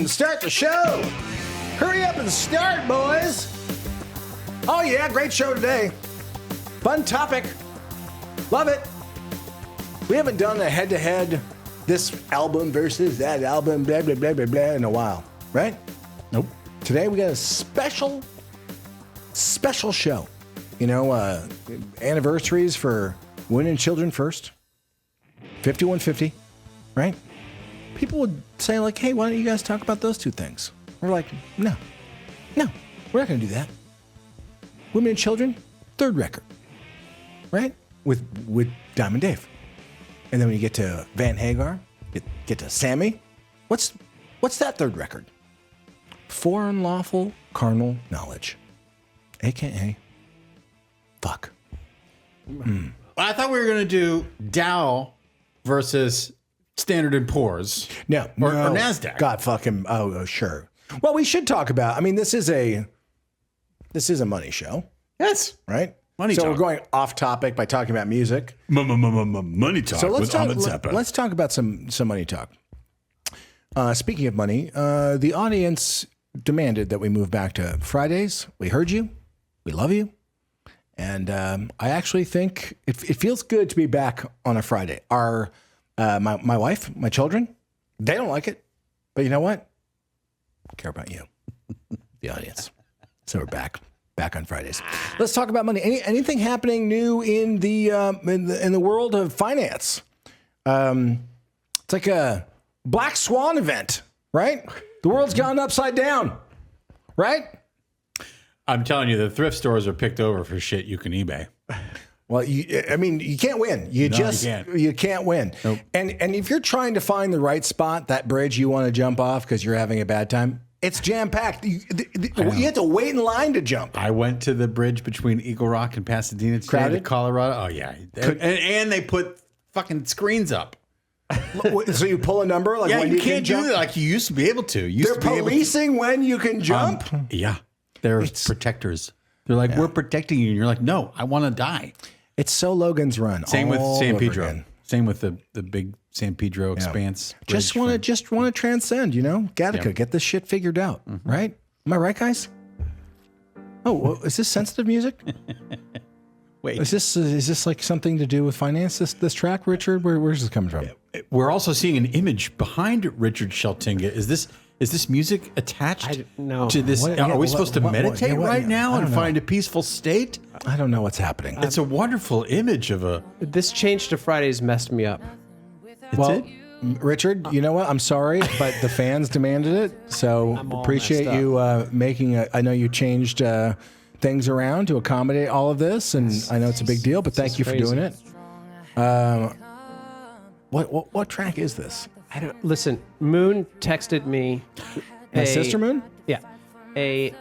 and start the show. Hurry up and start, boys. Oh, yeah, great show today. Fun topic. Love it. We haven't done a head-to-head, this album versus that album, blah, blah, blah, blah, blah, in a while, right? Nope. Today we got a special show. You know, anniversaries for Women and Children First. 5150, right? People would say, like, hey, why don't you guys talk about those two things? We're like, no, we're not going to do that. Women and Children, third record, right? With Diamond Dave. And then when you get to Van Hagar, get to Sammy, what's that third record? For Unlawful Carnal Knowledge, a.k.a. fuck. I thought we were going to do Dow versus Standard & Poor's. No. Or NASDAQ. God fucking, oh, sure. Well, we should talk about, I mean, this is a money show. Yes. Right? Money so talk. we're going off topic by talking about music. Money talk So with Ahmed Zappa. let's talk about some money talk. Speaking of money, the audience demanded that we move back to Fridays. We heard you. We love you. And I actually think it feels good to be back on a Friday. My wife, my children, they don't like it. But you know what? I care about you, the audience. So we're back on Fridays. Let's talk about money. Anything happening new in the world of finance? It's like a Black Swan event, right? The world's gone upside down, right? I'm telling you, the thrift stores are picked over for shit you can eBay. Well, you can't win. You can't win. Nope. And if you're trying to find the right spot, that bridge you want to jump off because you're having a bad time, it's jam-packed. You have to wait in line to jump. I went to the bridge between Eagle Rock and Pasadena today to Colorado. Oh, yeah. And they put fucking screens up. So you pull a number? Like Yeah, when you can't jump? do that like you used to be able to. They're policing when you can jump? Yeah. They're protectors. They're like, we're protecting you. And you're like, no, I want to die. It's so Logan's Run. Same with San Pedro. Again. Same with the big San Pedro expanse. Just want to transcend, you know? Gattaca, get this shit figured out, right? Am I right, guys? Oh, well, is this sensitive music? Wait. Is this like something to do with finance? This track, Richard? Where's this coming from? We're also seeing an image behind Richard Sheltinga. Is this music attached to this? Are we supposed to meditate right now and find a peaceful state? I don't know what's happening. It's a wonderful image of a... This change to Fridays messed me up. Well, Richard, you know what? I'm sorry, but the fans demanded it. So appreciate you making I know you changed things around to accommodate all of this, and I know it's a big deal, but thank you for doing it. What track is this? I don't listen. Moon texted me. My sister Moon? Yeah, a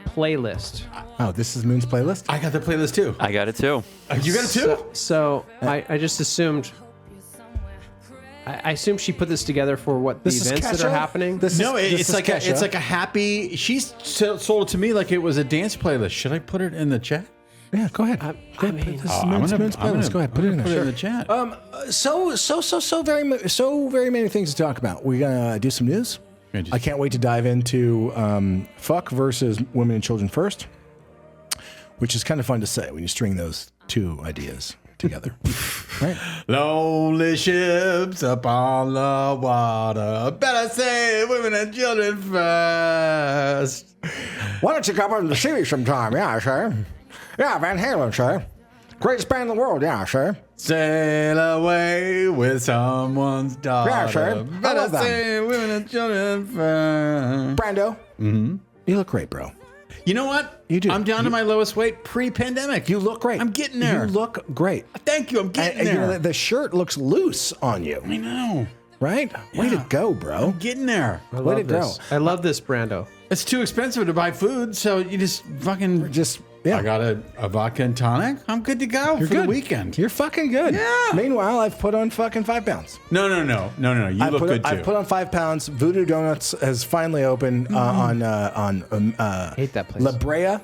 playlist. Oh, this is Moon's playlist? I got the playlist too. I got it too. You got it too? So I just assumed. I assume she put this together for what the events that are happening. It's like a happy. She sold it to me like it was a dance playlist. Should I put it in the chat? Yeah, go ahead. This is Moon's playlist. Go ahead, put it in there. Put it in the chat. So very many things to talk about. We're gonna do some news. I can't wait to dive into fuck versus women and children first, which is kind of fun to say when you string those two ideas together. Right? Lonely ships upon the water. Better say women and children first. Why don't you come over to the city sometime? Yeah, sure. Yeah, Van Halen, sure. Greatest band in the world, yeah, sure. Sail away with someone's daughter. Yeah, sure. Better say women and children first. Brando, you look great, bro. You know what? You do. I'm down to my lowest weight pre-pandemic. You look great. I'm getting there. You look great. Thank you. I'm getting there. You know, the shirt looks loose on you. I know. Right? Way to go, bro. I'm getting there. Way to go. I love this, Brando. It's too expensive to buy food, so you just fucking... I got a vodka and tonic. I'm good to go for the weekend. You're fucking good. Yeah. Meanwhile, I've put on fucking 5 pounds. No. You look good too. I've put on 5 pounds. Voodoo Donuts has finally opened on Hate that place. La Brea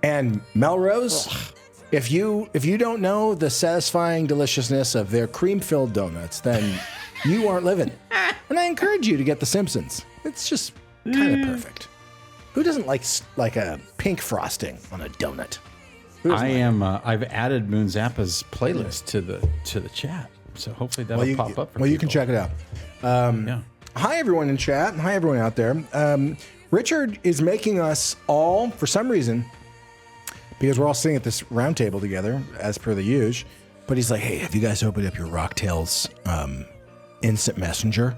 and Melrose. If you don't know the satisfying deliciousness of their cream-filled donuts, then you aren't living. And I encourage you to get The Simpsons. It's just kind of perfect. Who doesn't like a pink frosting on a donut? I've added Moon Zappa's playlist to the chat, so hopefully that'll pop up. You can check it out. Hi everyone in chat. Hi everyone out there. Richard is making us all, for some reason, because we're all sitting at this round table together, as per the usual. But he's like, "Hey, have you guys opened up your Rocktails instant messenger?"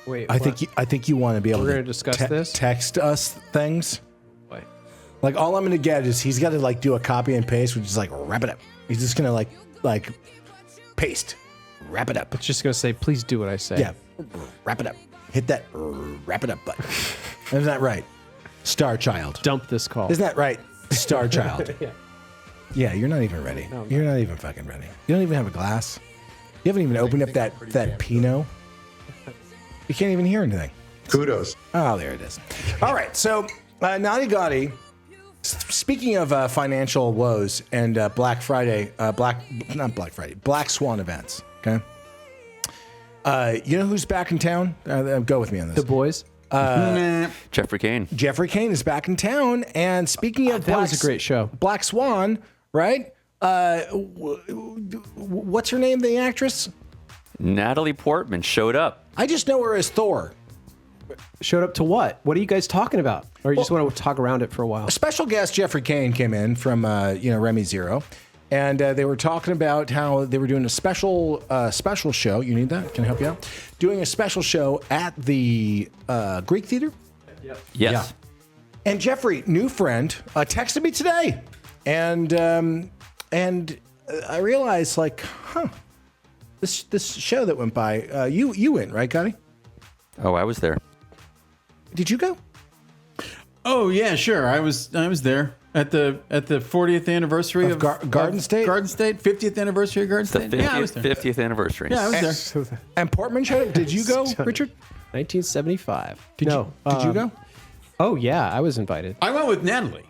Wait, I think you want to be able to discuss this. Text us things. Wait. Like all I'm gonna get is he's got to like do a copy and paste, which is like wrap it up. He's just gonna like paste, wrap it up. It's just gonna say, "Please do what I say." Yeah, wrap it up. Hit that wrap it up button. Isn't that right, Star Child? Dump this call. Isn't that right, Star Child? Yeah, you're not even ready. No, you're not even fucking ready. You don't even have a glass. You haven't even opened up that Pinot. You can't even hear anything. Kudos. Oh, there it is. All right, so Naughty Gotti, speaking of financial woes and Black Swan events, okay? You know who's back in town? Go with me on this. The boys. Jeffrey Kane. Jeffrey Kane is back in town. And speaking of that was a great show. Black Swan, right? What's her name, the actress? Natalie Portman showed up. I just know her as Thor. Showed up to what? What are you guys talking about? Or you just want to talk around it for a while? A special guest, Jeffrey Kane, came in from Remy Zero, and they were talking about how they were doing a special show. You need that? Can I help you out? Doing a special show at the Greek Theater. Yes. Yeah. And Jeffrey, new friend, texted me today, and I realized this show that went by, you went, right, Gotti? Oh, I was there. Did you go? Oh yeah, sure. I was there at the 40th anniversary of Garden State. Garden State, 50th anniversary of Garden State. Yeah, I was there. 50th anniversary. Yeah, I was there. And Portman showed up. Did you go, Richard? 1975. Did you go? Oh yeah, I was invited. I went with Natalie.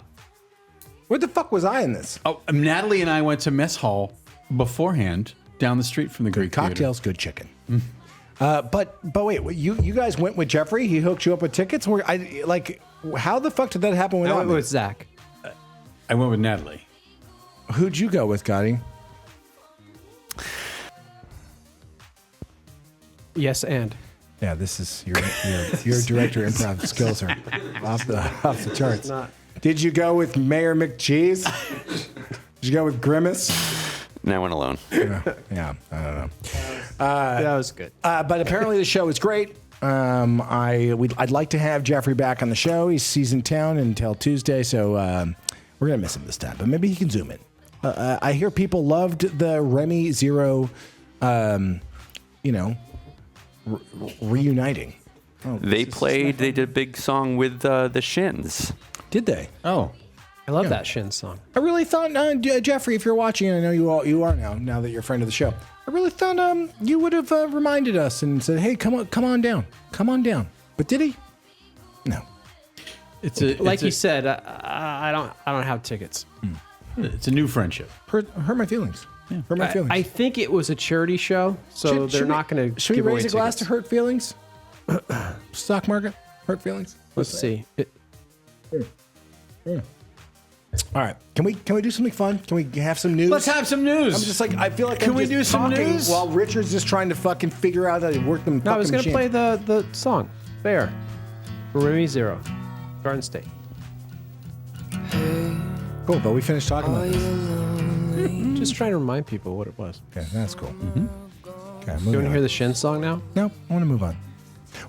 Where the fuck was I in this? Oh, Natalie and I went to mess hall beforehand down the street from the Greek Cocktails, good chicken. But wait, you guys went with Jeffrey? He hooked you up with tickets? How the fuck did that happen I without went me? with Zach. I went with Natalie. Who'd you go with, Gotti? Yes, and. Yeah, this is your director improv skills are off the charts. Did you go with Mayor McCheese? Did you go with Grimace? No, I went alone. Yeah, I don't know. That was good. But apparently the show is great. I'd like to have Jeffrey back on the show. He's in town until Tuesday, so we're gonna miss him this time. But maybe he can zoom in. I hear people loved the Remy Zero, reuniting. Oh, They did a big song with the Shins. Did they? Oh, I love that Shin song. I really thought, Jeffrey, if you're watching, and I know you are now that you're a friend of the show. I really thought you would have reminded us and said, "Hey, come on down. But did he? No. Like you said, I don't have tickets. It's a new friendship. Hurt my feelings. Yeah. Hurt my feelings. I think it was a charity show, so they're not going to. Should we raise a glass to hurt feelings? Stock market, hurt feelings. Let's see. All right, can we do something fun? Can we have some news? Let's have some news. I'm just I feel like can we do some news while Richard's just trying to fucking figure out how to work them. No, I was going to play the song Fair for Remy Zero, Garden State. Cool, but we finished talking about this. Just trying to remind people what it was. Okay, that's cool. Mm-hmm. Okay, You want to hear the Shin song now? No, I want to move on.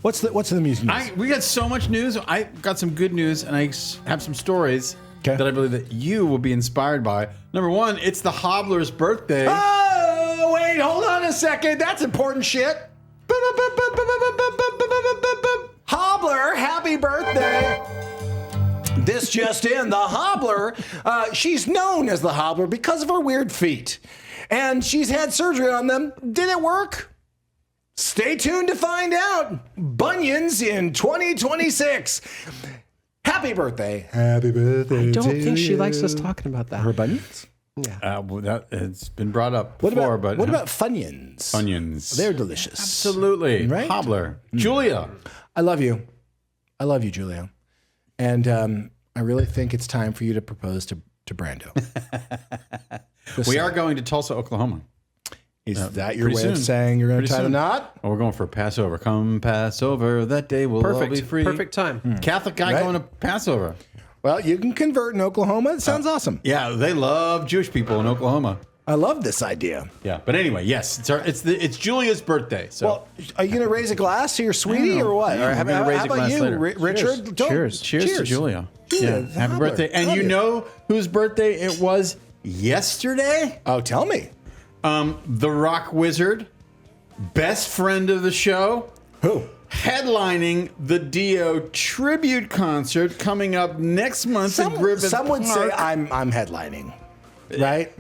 What's the music news? We got so much news. I got some good news, and I have some stories that I believe that you will be inspired by. Number one, it's the Hobbler's birthday. Oh, wait, hold on a second. That's important shit. Hobbler, happy birthday. This just in, the Hobbler, she's known as the Hobbler because of her weird feet. And she's had surgery on them. Did it work? Stay tuned to find out. Bunions in 2026. Happy birthday. Happy birthday. I don't think she likes us talking about that. Her bunions? Yeah. It's been brought up What before, about Funyuns? Funyuns? They're delicious. Absolutely. Right? Hobbler. Julia. I love you. I love you, Julia. And I really think it's time for you to propose to Brando. We are going to Tulsa, Oklahoma. Is that your way soon. of saying you're going to tie the knot? Oh, we're going for Passover. Come Passover, that day will all be free. Perfect time. Catholic guy Right. going to Passover. Well, you can convert in Oklahoma. It sounds awesome. Yeah, they love Jewish people in Oklahoma. I love this idea. Yeah, but anyway, yes, it's Julia's birthday. So Well, are you going to raise a glass to your sweetie or what? Yeah, Or we're gonna raise a about glass you, later. Richard? Cheers. cheers to Julia. Julia, Yeah, happy Hobbler. birthday! And Love you it. know whose birthday it was yesterday? Oh, tell me. The rock wizard, best friend of the show, Who? headlining the Dio tribute concert coming up next month in Griffith Some would Park. say I'm headlining, right?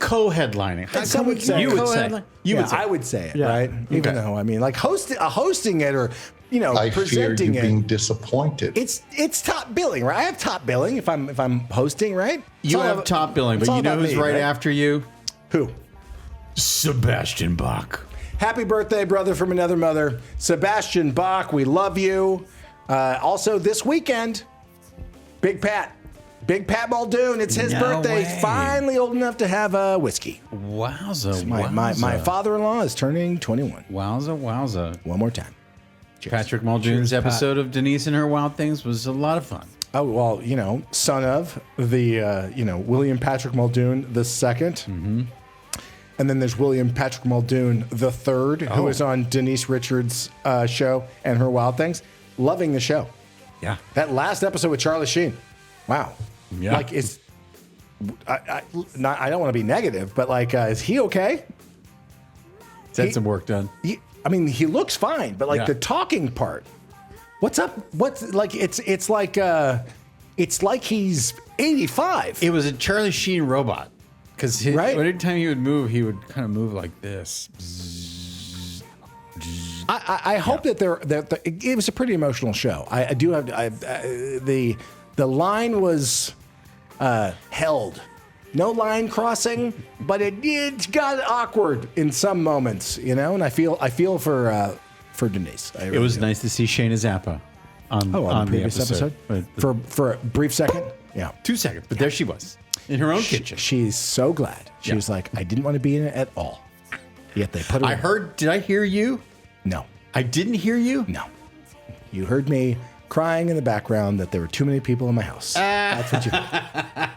Co-headlining. And some would say You would say. You Yeah, would say. I would say it, Yeah. right? Even Okay. though I mean, like hosting it or I fear presenting you it. being disappointed. It's top billing, right? I have top billing if I'm hosting, right? It's You all have about- top billing, it's but all you know about who's me, right after you? Who? Sebastian Bach. Happy birthday, brother from another mother, Sebastian Bach. We love you. Also, this weekend, Big Pat Muldoon. It's his No birthday. way. Finally old enough to have a whiskey. Wowza, My father-in-law is turning 21. Wowza. One more time. Cheers. Patrick Muldoon's episode of Denise and Her Wild Things was a lot of fun. Oh, well, son of the, William Patrick Muldoon the second. Mm-hmm. And then there's William Patrick Muldoon the third, who is on Denise Richards' show and Her Wild Things. Loving the show. Yeah. That last episode with Charlie Sheen. Wow. Yeah. Like, I don't want to be negative, but is he okay? Had some work done. He looks fine, but Yeah. the talking part, what's up? What's like? It's like he's 85. It was a Charlie Sheen robot. Because Right? every time he would move, he would kind of move like this. I hope that it was a pretty emotional show. I do have the line was held. No line crossing, but it got awkward in some moments, and I feel for Denise. It was nice to see Shayna Zappa on the previous episode. for a brief second. Yeah. 2 seconds, but there she was in her own kitchen. She's so glad. She was like, I didn't want to be in it at all. Yet they put her. Did I hear you? No. I didn't hear you? No. You heard me crying in the background that there were too many people in my house. That's what you heard.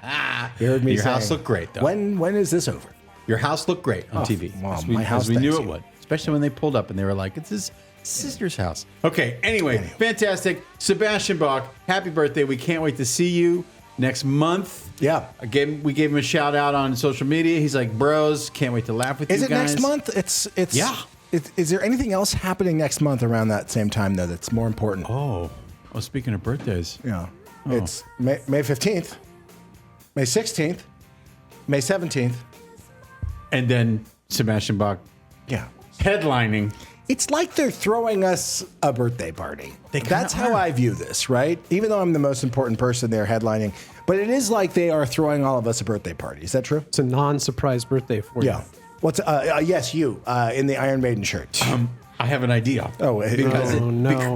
You heard me Your house saying, looked great, though. When is this over? Your house looked great on TV. well, as my house as we knew thanks it you. would. Especially when they pulled up and they were like, it's his sister's house. Okay, anyway, fantastic. Sebastian Bach, happy birthday. We can't wait to see you next month. Yeah. We gave him a shout out on social media. He's like, bros, can't wait to laugh with Is you it guys. next month? It's Yeah. Is there anything else happening next month around that same time though that's more important? Oh, speaking of birthdays. Yeah. It's May 15th, May 16th, May 17th. And then Sebastian Bach Yeah. headlining. It's like they're throwing us a birthday party. That's how are. I view this, right? Even though I'm the most important person there headlining, but it is like they are throwing all of us a birthday party. Is that true? It's a non-surprise birthday for you. Yeah. What's yes, you in the Iron Maiden shirt. I have an idea.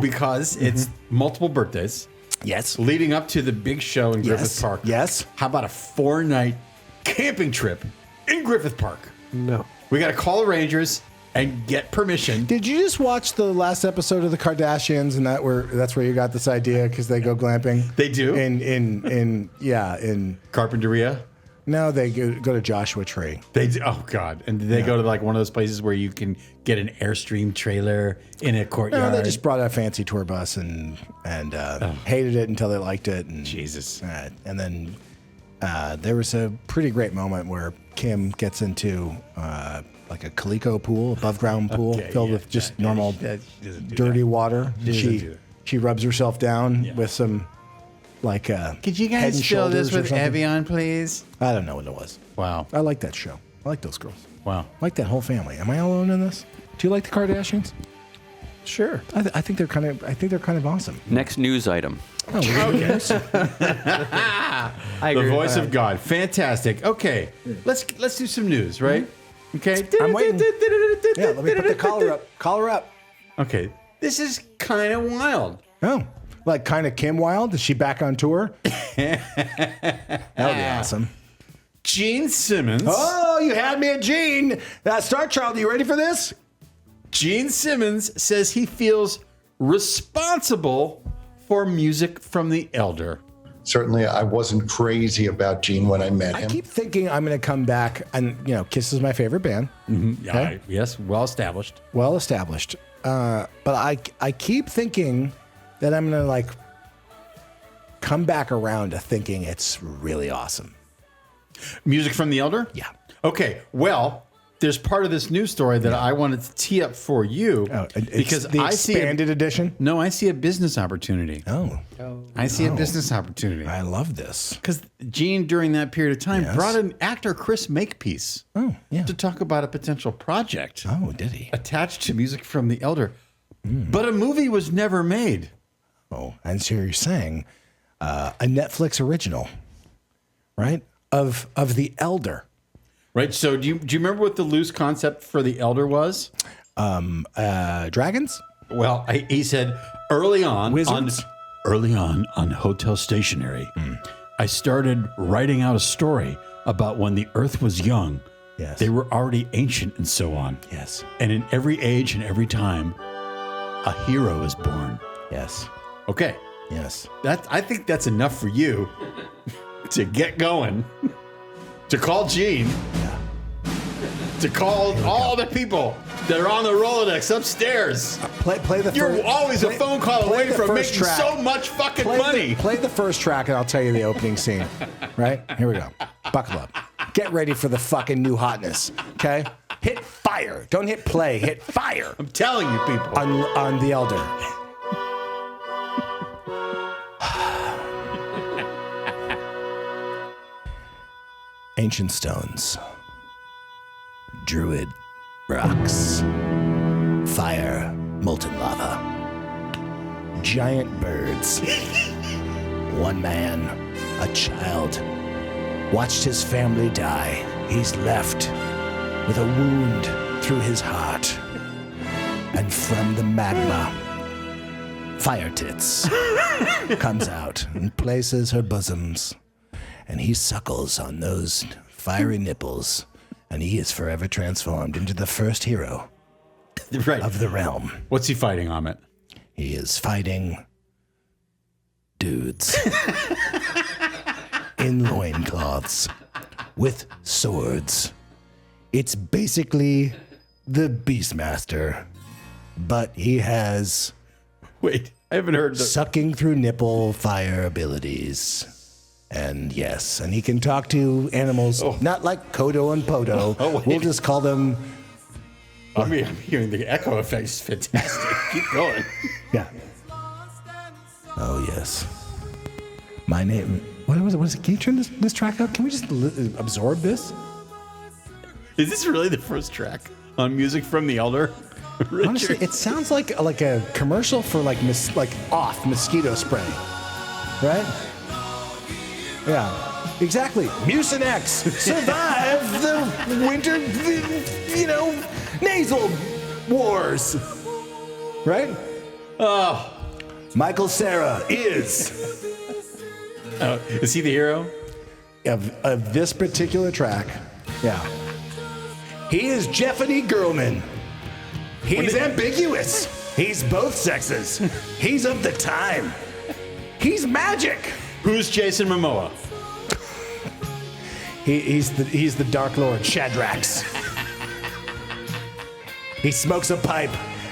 Because it's multiple birthdays yes. leading up to the big show in Griffith Yes. Park. Yes. How about a 4-night camping trip in Griffith Park? No. We got to call the Rangers and get permission. Did you just watch the last episode of the Kardashians and that's where you got this idea because they go glamping? They do? In Carpinteria? No, they go to Joshua Tree. They do, oh God! And they go to like one of those places where you can get an Airstream trailer in a courtyard. No, they just brought a fancy tour bus and hated it until they liked it. And Jesus. And then there was a pretty great moment where Kim gets into like a Coleco pool, above ground pool filled with just normal dirty water. She rubs herself down with some like Could you Head guys and fill this Shoulders or with something? Evian, please? I don't know what it was. Wow. I like that show. I like those girls. Wow. I like that whole family. Am I alone in this? Do you like the Kardashians? Sure. I think they're kind of awesome. Next news item. Oh, I The agree. voice of God. Fantastic. Okay, let's do some news, right? Okay. I'm waiting. Yeah, let me put the collar up. Collar up. Okay, this is kind of wild. Oh, like kind of Kim Wilde? Is she back on tour? That would be awesome. Gene Simmons. Oh, you had me at Gene. Star Child, are you ready for this? Gene Simmons says he feels responsible for music from the Elder. Certainly, I wasn't crazy about Gene when I met him. I keep thinking I'm going to come back, and Kiss is my favorite band. Okay. Yes, well established. Well established. But I keep thinking that I'm going to come back around to thinking it's really awesome. Music from the Elder? Yeah. Okay, well, there's part of this news story that I wanted to tee up for you Because the expanded edition. No, I see a business opportunity. Oh, I see a business opportunity. I love this. Because Gene, during that period of time, brought in actor Chris Makepeace to talk about a potential project. Oh, did he? Attached to Music from the Elder. But a movie was never made. Oh, and so you're saying a Netflix original, right? Of the Elder. Right. So do you remember what the loose concept for the Elder was? Dragons? Well, he said early on Wizards? on Hotel Stationery, I started writing out a story about when the Earth was young. Yes. They were already ancient and so on. Yes. And in every age and every time, a hero is born. Yes. Okay. Yes. I think that's enough for you to get going, to call Gene, to call all the people that are on the Rolodex upstairs. Play the You're first, always a phone call play away the from first making track. so much fucking Play money. play the first track and I'll tell you the opening scene. Right? Here we go. Buckle up. Get ready for the fucking new hotness. Okay? Hit fire. Don't hit play. Hit fire. I'm telling you, people. On the Elder. Ancient stones. Druid rocks. Fire. Molten lava. Giant birds. One man, a child, watched his family die. He's left with a wound through his heart. And from the magma, Fire Tits comes out and places her bosoms. And he suckles on those fiery nipples. And he is forever transformed into the first hero Right. of the realm. What's he fighting, Amit? He is fighting dudes in loincloths with swords. It's basically the Beastmaster, but he has Wait, I haven't heard the... sucking through nipple fire abilities. And yes, and he can talk to animals, not like Kodo and Podo. We'll just call them... I'm hearing the echo effect. It's fantastic. Keep going. Yeah. Oh, yes. My name... What was it? Can you turn this track up? Can we just absorb this? Is this really the first track on Music from the Elder? Honestly, it sounds like a commercial for off mosquito spray, right? Yeah, exactly. Mucinex, survive the winter, nasal wars, right? Oh, Michael Cera is is he the hero? of this particular track. Yeah, he is Jeffany Girlman. He's ambiguous. He's both sexes. He's of the time. He's magic. Who's Jason Momoa? He's the Dark Lord Shadrax. He smokes a pipe,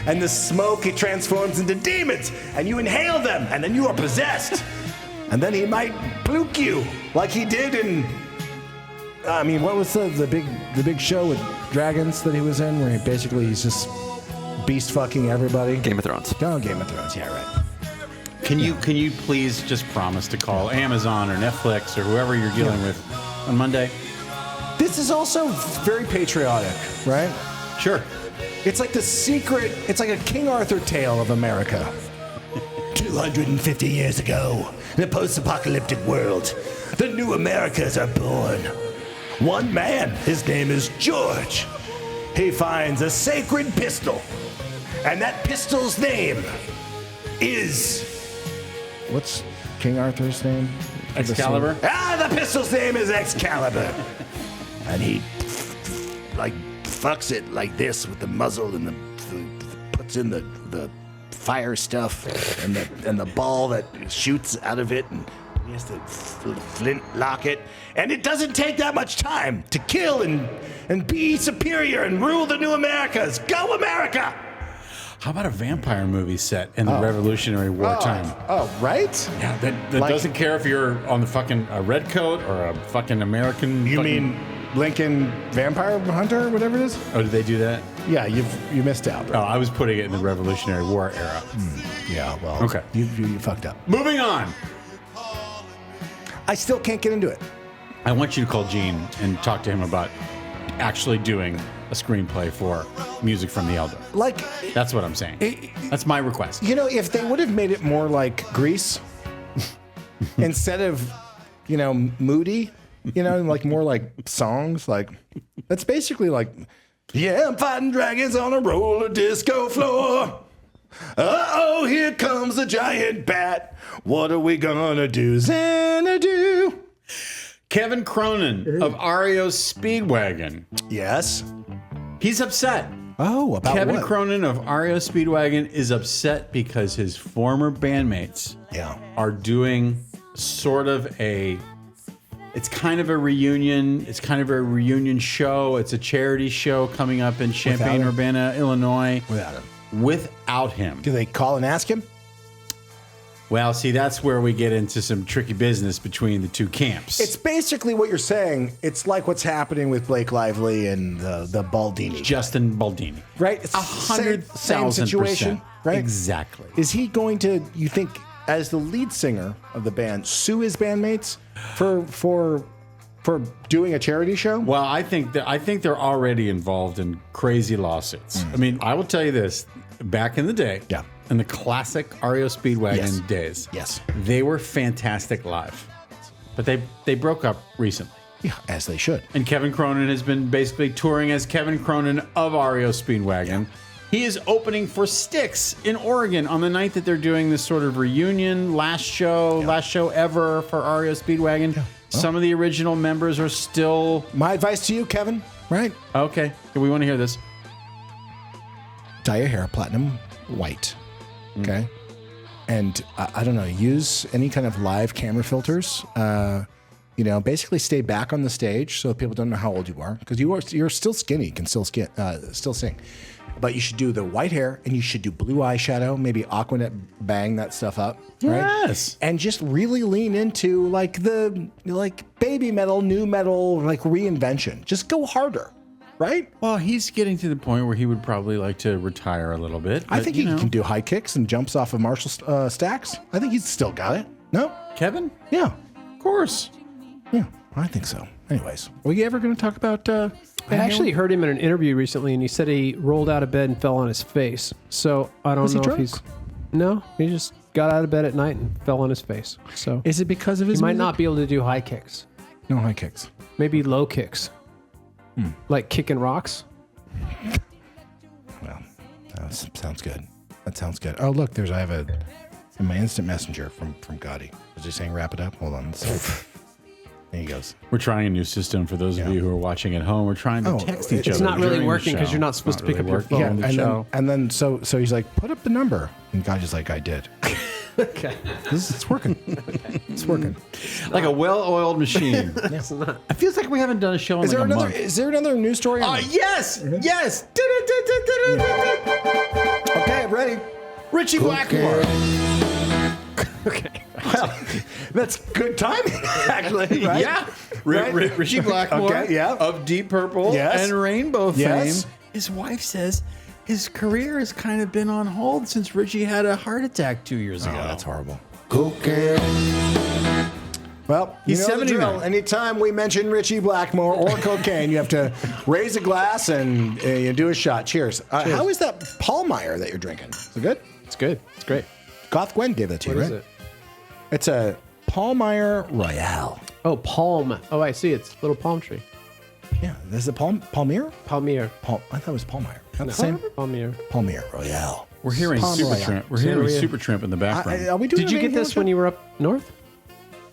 and the smoke he transforms into demons, and you inhale them, and then you are possessed. And then he might pluke you, like he did in. I mean, what was the big show with dragons that he was in, where he's just beast fucking everybody? Game of Thrones. Oh, Game of Thrones. Yeah, right. Can you please just promise to call Amazon or Netflix or whoever you're dealing with on Monday? This is also very patriotic, right? Sure. It's like the secret. It's like a King Arthur tale of America. 250 years ago, in a post-apocalyptic world, the new Americas are born. One man, his name is George. He finds a sacred pistol, and that pistol's name is... What's King Arthur's name? Excalibur? The pistol's name is Excalibur. And he, fucks it like this with the muzzle and puts in the fire stuff and the ball that shoots out of it, and he has to flint lock it. And it doesn't take that much time to kill and be superior and rule the new Americas. Go America! How about a vampire movie set in the Revolutionary War time? Oh, right? Yeah, that doesn't care if you're on the fucking red coat or a fucking American. You mean Lincoln Vampire Hunter, whatever it is? Oh, did they do that? Yeah, you missed out. Oh, I was putting it in the Revolutionary War era. Yeah, well, Okay. You fucked up. Moving on. I still can't get into it. I want you to call Gene and talk to him about actually doing a screenplay for Music from the Elder. Like, That's what I'm saying. That's my request. you know, if they would have made it more like Grease instead of, moody, like more like songs, like that's basically like, yeah, I'm fighting dragons on a roller disco floor. Uh-oh, here comes the giant bat. What are we gonna do, Xanadu? Kevin Cronin of REO Speedwagon. Yes. He's upset. Oh, about Kevin what? Cronin of REO Speedwagon is upset because his former bandmates are doing sort of it's kind of a reunion. It's kind of a reunion show. It's a charity show coming up in Champaign-Urbana, Illinois. Without him. Do they call and ask him? Well, see, that's where we get into some tricky business between the two camps. It's basically what you're saying. It's like what's happening with Blake Lively and the Baldini. Justin Baldini. Right? It's 100,000%. same situation, right? Exactly. Is he going to, you think, as the lead singer of the band, sue his bandmates for doing a charity show? Well, I think they're already involved in crazy lawsuits. I mean, I will tell you this: back in the day, in the classic REO Speedwagon days, they were fantastic live, but they broke up recently. Yeah, as they should. And Kevin Cronin has been basically touring as Kevin Cronin of REO Speedwagon. He is opening for Styx in Oregon on the night that they're doing this sort of reunion, last show ever for REO Speedwagon. Yeah. Some of the original members are still... My advice to you, Kevin, right? Okay, we want to hear this. Dye your hair platinum white, okay? And I don't know, use any kind of live camera filters. Basically stay back on the stage so people don't know how old you are, because you're still skinny, can still sing. But you should do the white hair, and you should do blue eyeshadow, maybe Aquanet bang that stuff up, right? Yes. And just really lean into like baby metal, new metal, like reinvention. Just go harder, right? Well, he's getting to the point where he would probably like to retire a little bit. I think he can do high kicks and jumps off of Marshall stacks. I think he's still got it. No? Kevin? Yeah. Of course. Yeah, I think so. Anyways, are we ever going to talk about... I actually heard him in an interview recently, and he said he rolled out of bed and fell on his face. So I don't know if he's... No, he just got out of bed at night and fell on his face. So is it because of his He might music? not be able to do high kicks. No high kicks. Maybe low kicks. Like kicking rocks. Well, that sounds good. That sounds good. Oh, look, I have in my instant messenger from Gotti. Was he saying wrap it up? Hold on. There he goes. We're trying a new system for those of you who are watching at home. We're trying to text each other. It's not really during the working because show. you're not supposed to pick up your phone. Yeah, on the and show. then so he's like, put up the number, and Gotti's like, I did. Okay. It's working. It's working. Like a well-oiled machine. It's not. It feels like we haven't done a show in Is like there a another? month. Is there another news story? Yes! Yes! Okay, I'm ready. Richie Blackmore. Okay. Well, that's good timing, actually. Right? Yeah. Right? Richie Blackmore Okay, yeah. of Deep Purple Yes. and Rainbow Yes. fame. His wife says his career has kind of been on hold since Richie had a heart attack 2 years ago. Oh, that's horrible. Well, He's you know the 79. drill. Anytime we mention Richie Blackmore or cocaine, you have to raise a glass and you do a shot. Cheers. How is that Paulmeyer that you're drinking? Is it good? It's good. It's great. Goth Gwen gave that to you, What right? is it? It's a Paulmeyer Royale. Oh, palm. Oh, I see. It's a little palm tree. Yeah, this is a Palmyra? Palmier. I thought it was Palmeyer. Not the same? Palmier. Palmyra Royale. We're hearing Palm Supertramp. Royale. We're hearing Sangria. Supertramp in the background. Are we doing Did you get this when you were up north?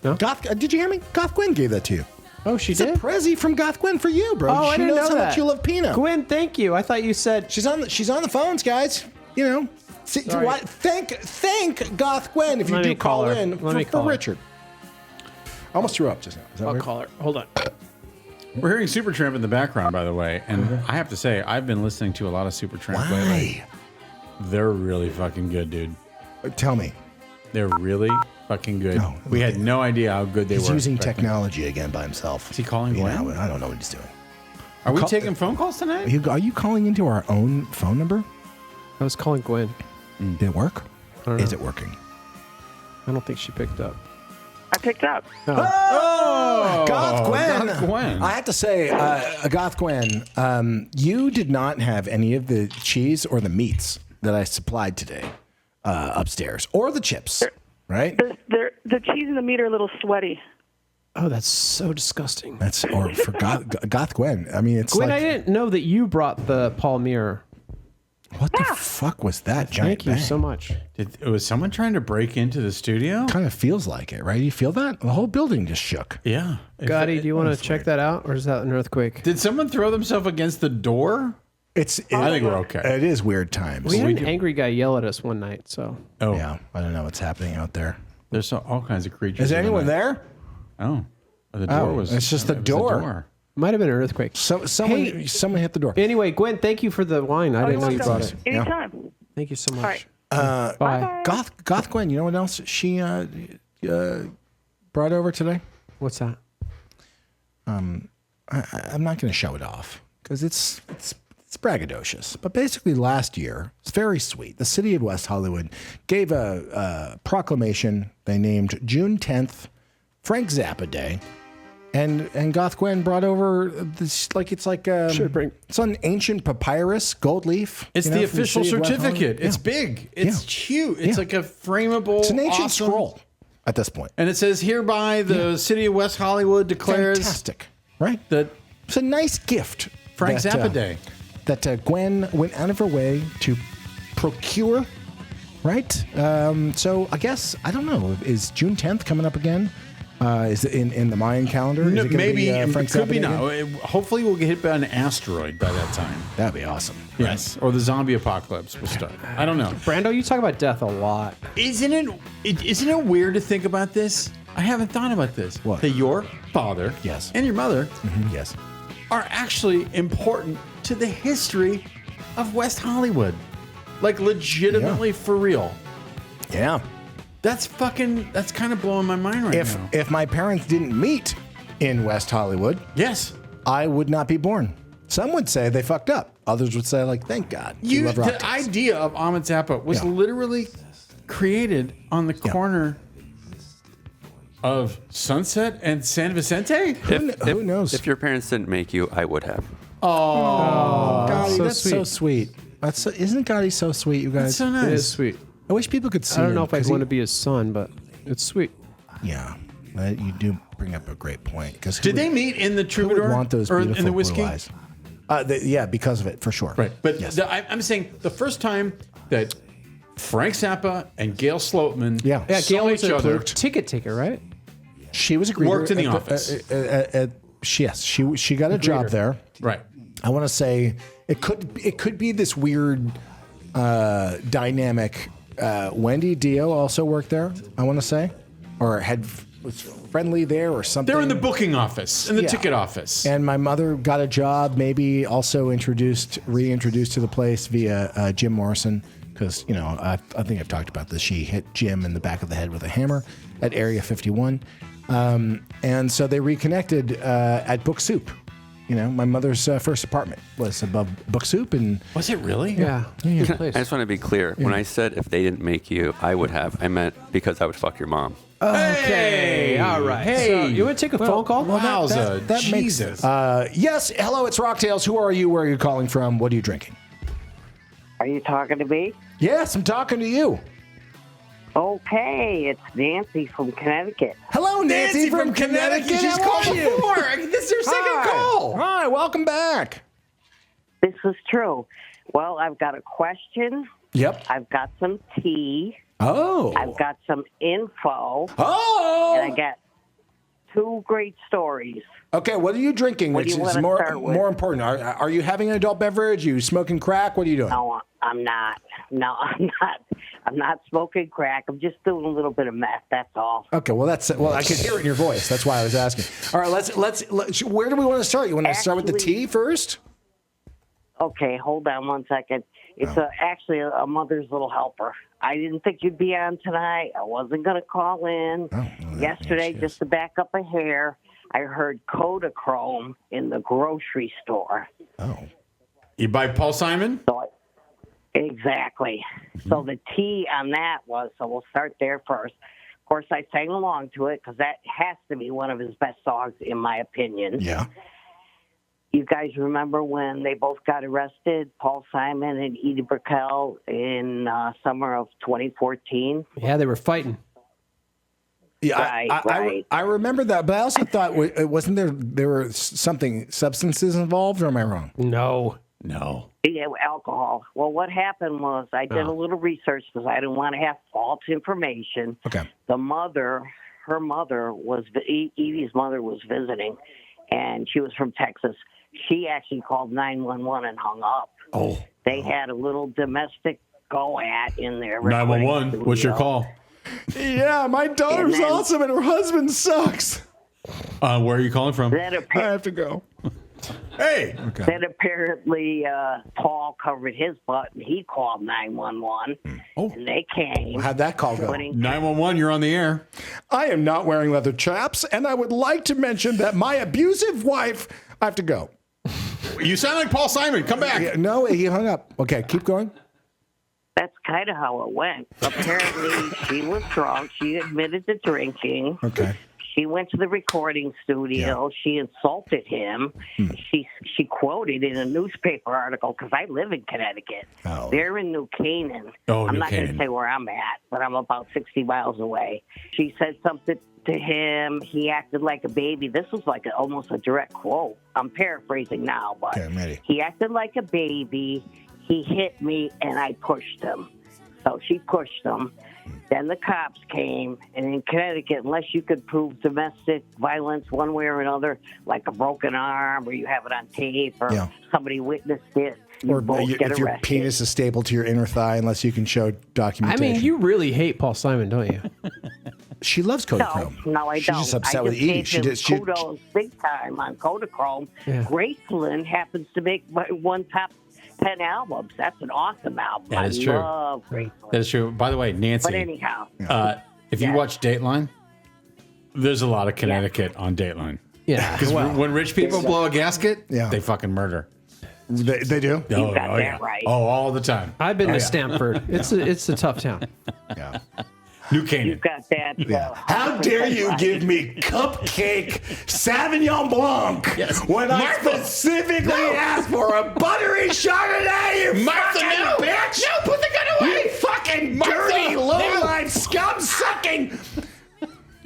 Did you hear me? Goth Gwen gave that to you. Oh, she It's a did? prezi from Goth Gwen for you, bro. Oh, I she didn't knows know how that. much you love Pinot. Gwen, thank you. I thought you said... She's on the phones, guys. You know. Sorry. Thank Goth Gwen if you Let do me call call her. in Let me for call her. Richard. I almost threw up just now. Is that I'll weird? call her. Hold on. We're hearing Supertramp in the background, by the way. And I have to say, I've been listening to a lot of Supertramp lately. Why? They're really fucking good, dude. Tell me. They're really fucking good. No, we had no idea how good they He's were. using back then. technology again by himself. Is he calling You Gwen? know, I don't know what he's doing. Are we Call- taking phone calls tonight? Are you calling into our own phone number? I was calling Gwen. Did it work? I don't know. Is it working? I don't think she picked up. I picked up. Oh, Goth Gwen. Goth Gwen. I have to say, Goth Gwen, you did not have any of the cheese or the meats that I supplied today upstairs, or the chips, right? The cheese and the meat are a little sweaty. Oh, that's so disgusting. That's or for Goth Gwen. I mean, it's Gwen, like, I didn't know that you brought the Palmier. what the fuck was that giant Thank you bang? so much. Was someone trying to break into the studio? Kind of feels like it, right? You feel that? The whole building just shook. Yeah. Gotti, do you want to check that out, or is that an earthquake? Did someone throw themselves against the door? I think we're okay. It is weird times. We had an angry guy yell at us one night, so. Oh, Yeah, I don't know what's happening out there. There's all kinds of creatures. Is there in the anyone night. there? Oh, the door was. it's just the it was door. Might have been an earthquake. So someone hit the door. Anyway, Gwen, thank you for the wine. I didn't know you brought it. Anytime. Thank you so much. right. Bye. Bye. Goth Gwen, you know what else she brought over today? What's that? I'm not going to show it off because it's braggadocious. But basically, last year, it's very sweet. The city of West Hollywood gave a proclamation. They named June 10th Frank Zappa Day, and Goth Gwen brought over this it's on ancient papyrus, gold leaf. It's you know, the from official city of West certificate. Hollywood. It's Yeah. big. It's huge. It's Yeah. like a frameable. It's an ancient awesome- scroll at this point. And it says, hereby the city of West Hollywood declares Fantastic, right? that It's a nice gift. Frank that, Zappa Day. That Gwen went out of her way to procure, right? So I guess, I don't know, is June 10th coming up again? Is it in the Mayan calendar? Is it gonna maybe be, Frank it could Zappa be Day now. again? Hopefully, we'll get hit by an asteroid by that time. That'd be awesome. Yes, or the zombie apocalypse will start. I don't know. Brando, you talk about death a lot. Isn't it weird to think about this? I haven't thought about this. What? That your father, Yes. and your mother Yes. are actually important to the history of West Hollywood, like legitimately for real. Yeah. That's kind of blowing my mind right now. If my parents didn't meet in West Hollywood, Yes. I would not be born. Some would say they fucked up. Others would say, thank God. We love rock The tits. idea of Ahmed Zappa was Yeah. literally created on the corner of Sunset and San Vicente. Who knows? If your parents didn't make you, I would have. Gotti, so that's so sweet. Isn't Gotti so sweet, you guys? That's so It nice. is sweet. I wish people could see I don't him, know if I'd 'cause want to be his son, but it's sweet. Yeah, you do bring up a great point. Because Did they meet in the Who Troubadour would want those or beautiful in the whiskey? blue eyes? Yeah, because of it, for sure. Right, but yes. I'm saying the first time that Frank Zappa and Gail Sloatman Yeah. Yeah, saw Gail was each a other. ticket taker, right? she was a greeter. Worked in the at office. Yes, she got a job there. Right. I want to say it could be this weird dynamic. Wendy Dio also worked there, I want to say, or was friendly there or something. They're in the booking office, in the Yeah. ticket office. And my mother got a job, maybe also reintroduced to the place via Jim Morrison, because I think I've talked about this. She hit Jim in the back of the head with a hammer at Area 51, and so they reconnected at Book Soup, my mother's first apartment was above Book Soup, and Was it really? Yeah. yeah. I just want to be clear. When I said if they didn't make you, I would have. I meant because I would fuck your mom. Okay. All right. Hey. So you want to take a phone call? Wowza. that makes Jesus. Yes, hello, it's Rocktails. Who are you? Where are you calling from? What are you drinking? Are you talking to me? Yes, I'm talking to you. Okay, it's Nancy from Connecticut. Hello, Nancy, from Connecticut. She's How called are you? before. This is her second call. Hi, welcome back. This is true. Well, I've got a question. Yep. I've got some tea. Oh. I've got some info. Oh. And I got 2 great stories. Okay, what are you drinking? What do you It's wanna more start with? more important. Are you having an adult beverage? You smoking crack? What are you doing? No, I'm not. No, I'm not. I'm not smoking crack. I'm just doing a little bit of meth. That's all. Okay, well I can hear it in your voice. That's why I was asking. All right, let's where do we want to start? You want to start with the Actually- tea first? Okay, hold on one second. It's actually a mother's little helper. I didn't think you'd be on tonight. I wasn't going to call in. Yesterday, just to back up a hair, I heard Kodachrome in the grocery store. Oh. You buy Paul Simon? Exactly. So the tea on that was, so we'll start there first. Of course, I sang along to it because that has to be one of his best songs, in my opinion. Yeah. You guys remember when they both got arrested, Paul Simon and Edie Brickell, in summer of 2014? Yeah, they were fighting. Yeah, Right. I remember that, but I also thought wasn't there were something substances involved, or am I wrong? No. Yeah, alcohol. Well, what happened was I did a little research because I didn't want to have false information. Okay. Edie's mother was visiting, and she was from Texas. She actually called 911 and hung up. Oh. They had a little domestic go-at in there. 911. What's your call? Yeah, my daughter's And then- awesome and her husband sucks. Where are you calling from? Then, I have to go. Hey. Okay. then apparently Paul covered his butt and he called 911. Oh. And they came. How'd that call go? putting- 911, you're on the air. I am not wearing leather chaps, and I would like to mention that my abusive wife. I have to go. You sound like Paul Simon. Come back. Yeah, no, he hung up. Okay, keep going. That's kind of how it went. Apparently, she was drunk. She admitted to drinking. Okay. She went to the recording studio. Yeah. She insulted him. She quoted in a newspaper article, because I live in Connecticut. Oh. They're in New Canaan. Oh, I'm New not going to Canaan. say where I'm at, but I'm about 60 miles away. She said something to him. He acted like a baby. This was like almost a direct quote. I'm paraphrasing now, but Okay, I'm ready. he acted like a baby. He hit me, and I pushed him. So she pushed him. Then the cops came, and in Connecticut, unless you could prove domestic violence one way or another, like a broken arm, or you have it on tape, or Yeah. somebody witnessed it, you Or both get if your arrested. penis is stapled to your inner thigh, unless you can show I documentation. mean, you really hate Paul Simon, don't you? She loves Kodachrome. No, I She's don't. just upset I with just Edie. gave She him did. kudos big time on Kodachrome. Yeah. Graceland happens to make one top 10 albums. That's an awesome album. That is I true. love Graceland. That is true. By the way, Nancy, But anyhow, if you Yeah. watch Dateline, there's a lot of Connecticut on Dateline. Yeah. Because when rich people blow a gasket, Yeah. they fucking murder. They do. got that right. Oh, all the time. I've been to Stamford. It's a tough town. Yeah. New Canaan. you've got that. How dare you right. give me cupcake Sauvignon Blanc when I specifically asked for a buttery Chardonnay, you Martha, fucking no! bitch! No, put the gun away! You fucking Martha, dirty, no! low-life, scum-sucking...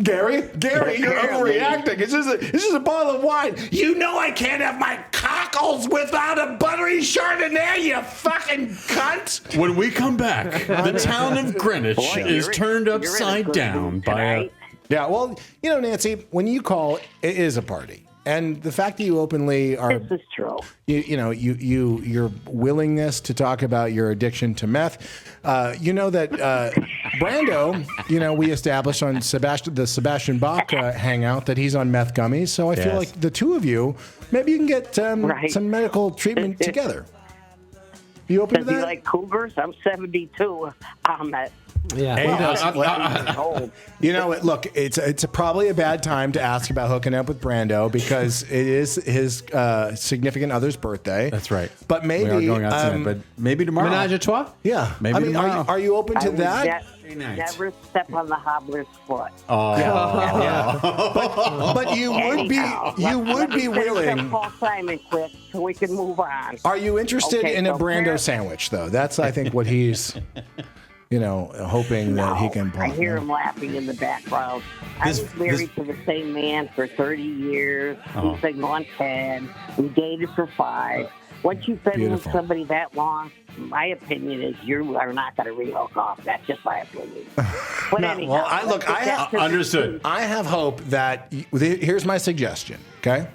Gary, you're overreacting. It's just a bottle of wine. You know I can't have my cockles without a buttery Chardonnay, you fucking cunt! When we come back, the town of Greenwich Boy, is you're in- turned you're in a upside good down mood by a... tonight. Yeah, well, Nancy, when you call, it is a party. And the fact that you openly are... This is true. Your willingness to talk about your addiction to meth. You know that Brando, we established on the Sebastian Bach hangout that he's on meth gummies. So I feel Yes. like the two of you, maybe you can get Right. some medical treatment together. You open Does to he that? like cougars? I'm 72. I'm at Yeah. Hey, who does? Old. You know, look, it's probably a bad time to ask about hooking up with Brando because it is his significant other's birthday. That's right. But maybe we are going out tonight, but maybe tomorrow. Menage a trois? yeah. Maybe I mean, tomorrow. are you open I to would that? never step on the hobbler's foot. But you would Anyhow, be let me finish willing. up Paul Simon quick so we can move on. Are you interested Okay, in a so Brando parents- sandwich though? That's I think what he's hoping that he can I hear him laughing in the background. I was married to the same man for 30 years. He's been on 10. We dated for 5. Once you've been Beautiful. with somebody that long, my opinion is you are not going to rehook off. That's just my opinion. But anyhow, well, I Understood. I have hope that here's my suggestion. Okay,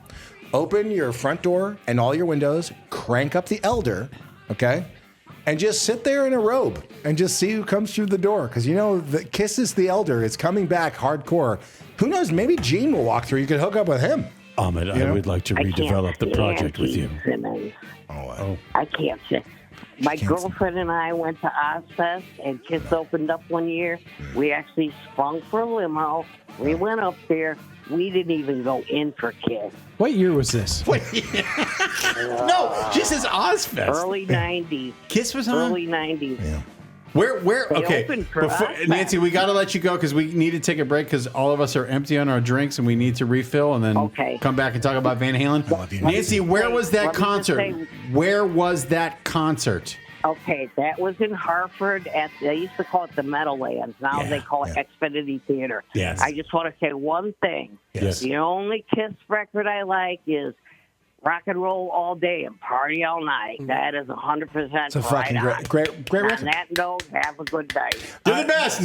open your front door and all your windows. Crank up the elder. Okay. And just sit there in a robe and just see who comes through the door. Because the Kisses the Elder is coming back hardcore. Who knows? Maybe Gene will walk through. You could hook up with him. Ahmed, I would like to I can't redevelop the project with you. stand Simmons. Oh. I can't say. My can't girlfriend and I went to Ozfest, and Kiss opened up one year. We actually sprung for a limo. We went up there. We didn't even go in for Kiss. What year was this? No, she says Ozfest. Early 90s. Kiss was on. Early 90s. Yeah. Where? They Okay, opened for us, Nancy, we got to let you go because we need to take a break because all of us are empty on our drinks and we need to refill and then Okay. come back and talk about Van Halen. love you, Nancy, where was that let me just concert? say- Where was that concert? Okay, that was in Hartford. They used to call it the Meadowlands. Now Yeah, they call it Xfinity Theater. Yes. I just want to say one thing. Yes. The only Kiss record I like is Rock and Roll All Day and Party All Night. That is 100% It's a right fucking on. great On record. that note, have a good night. You're the best.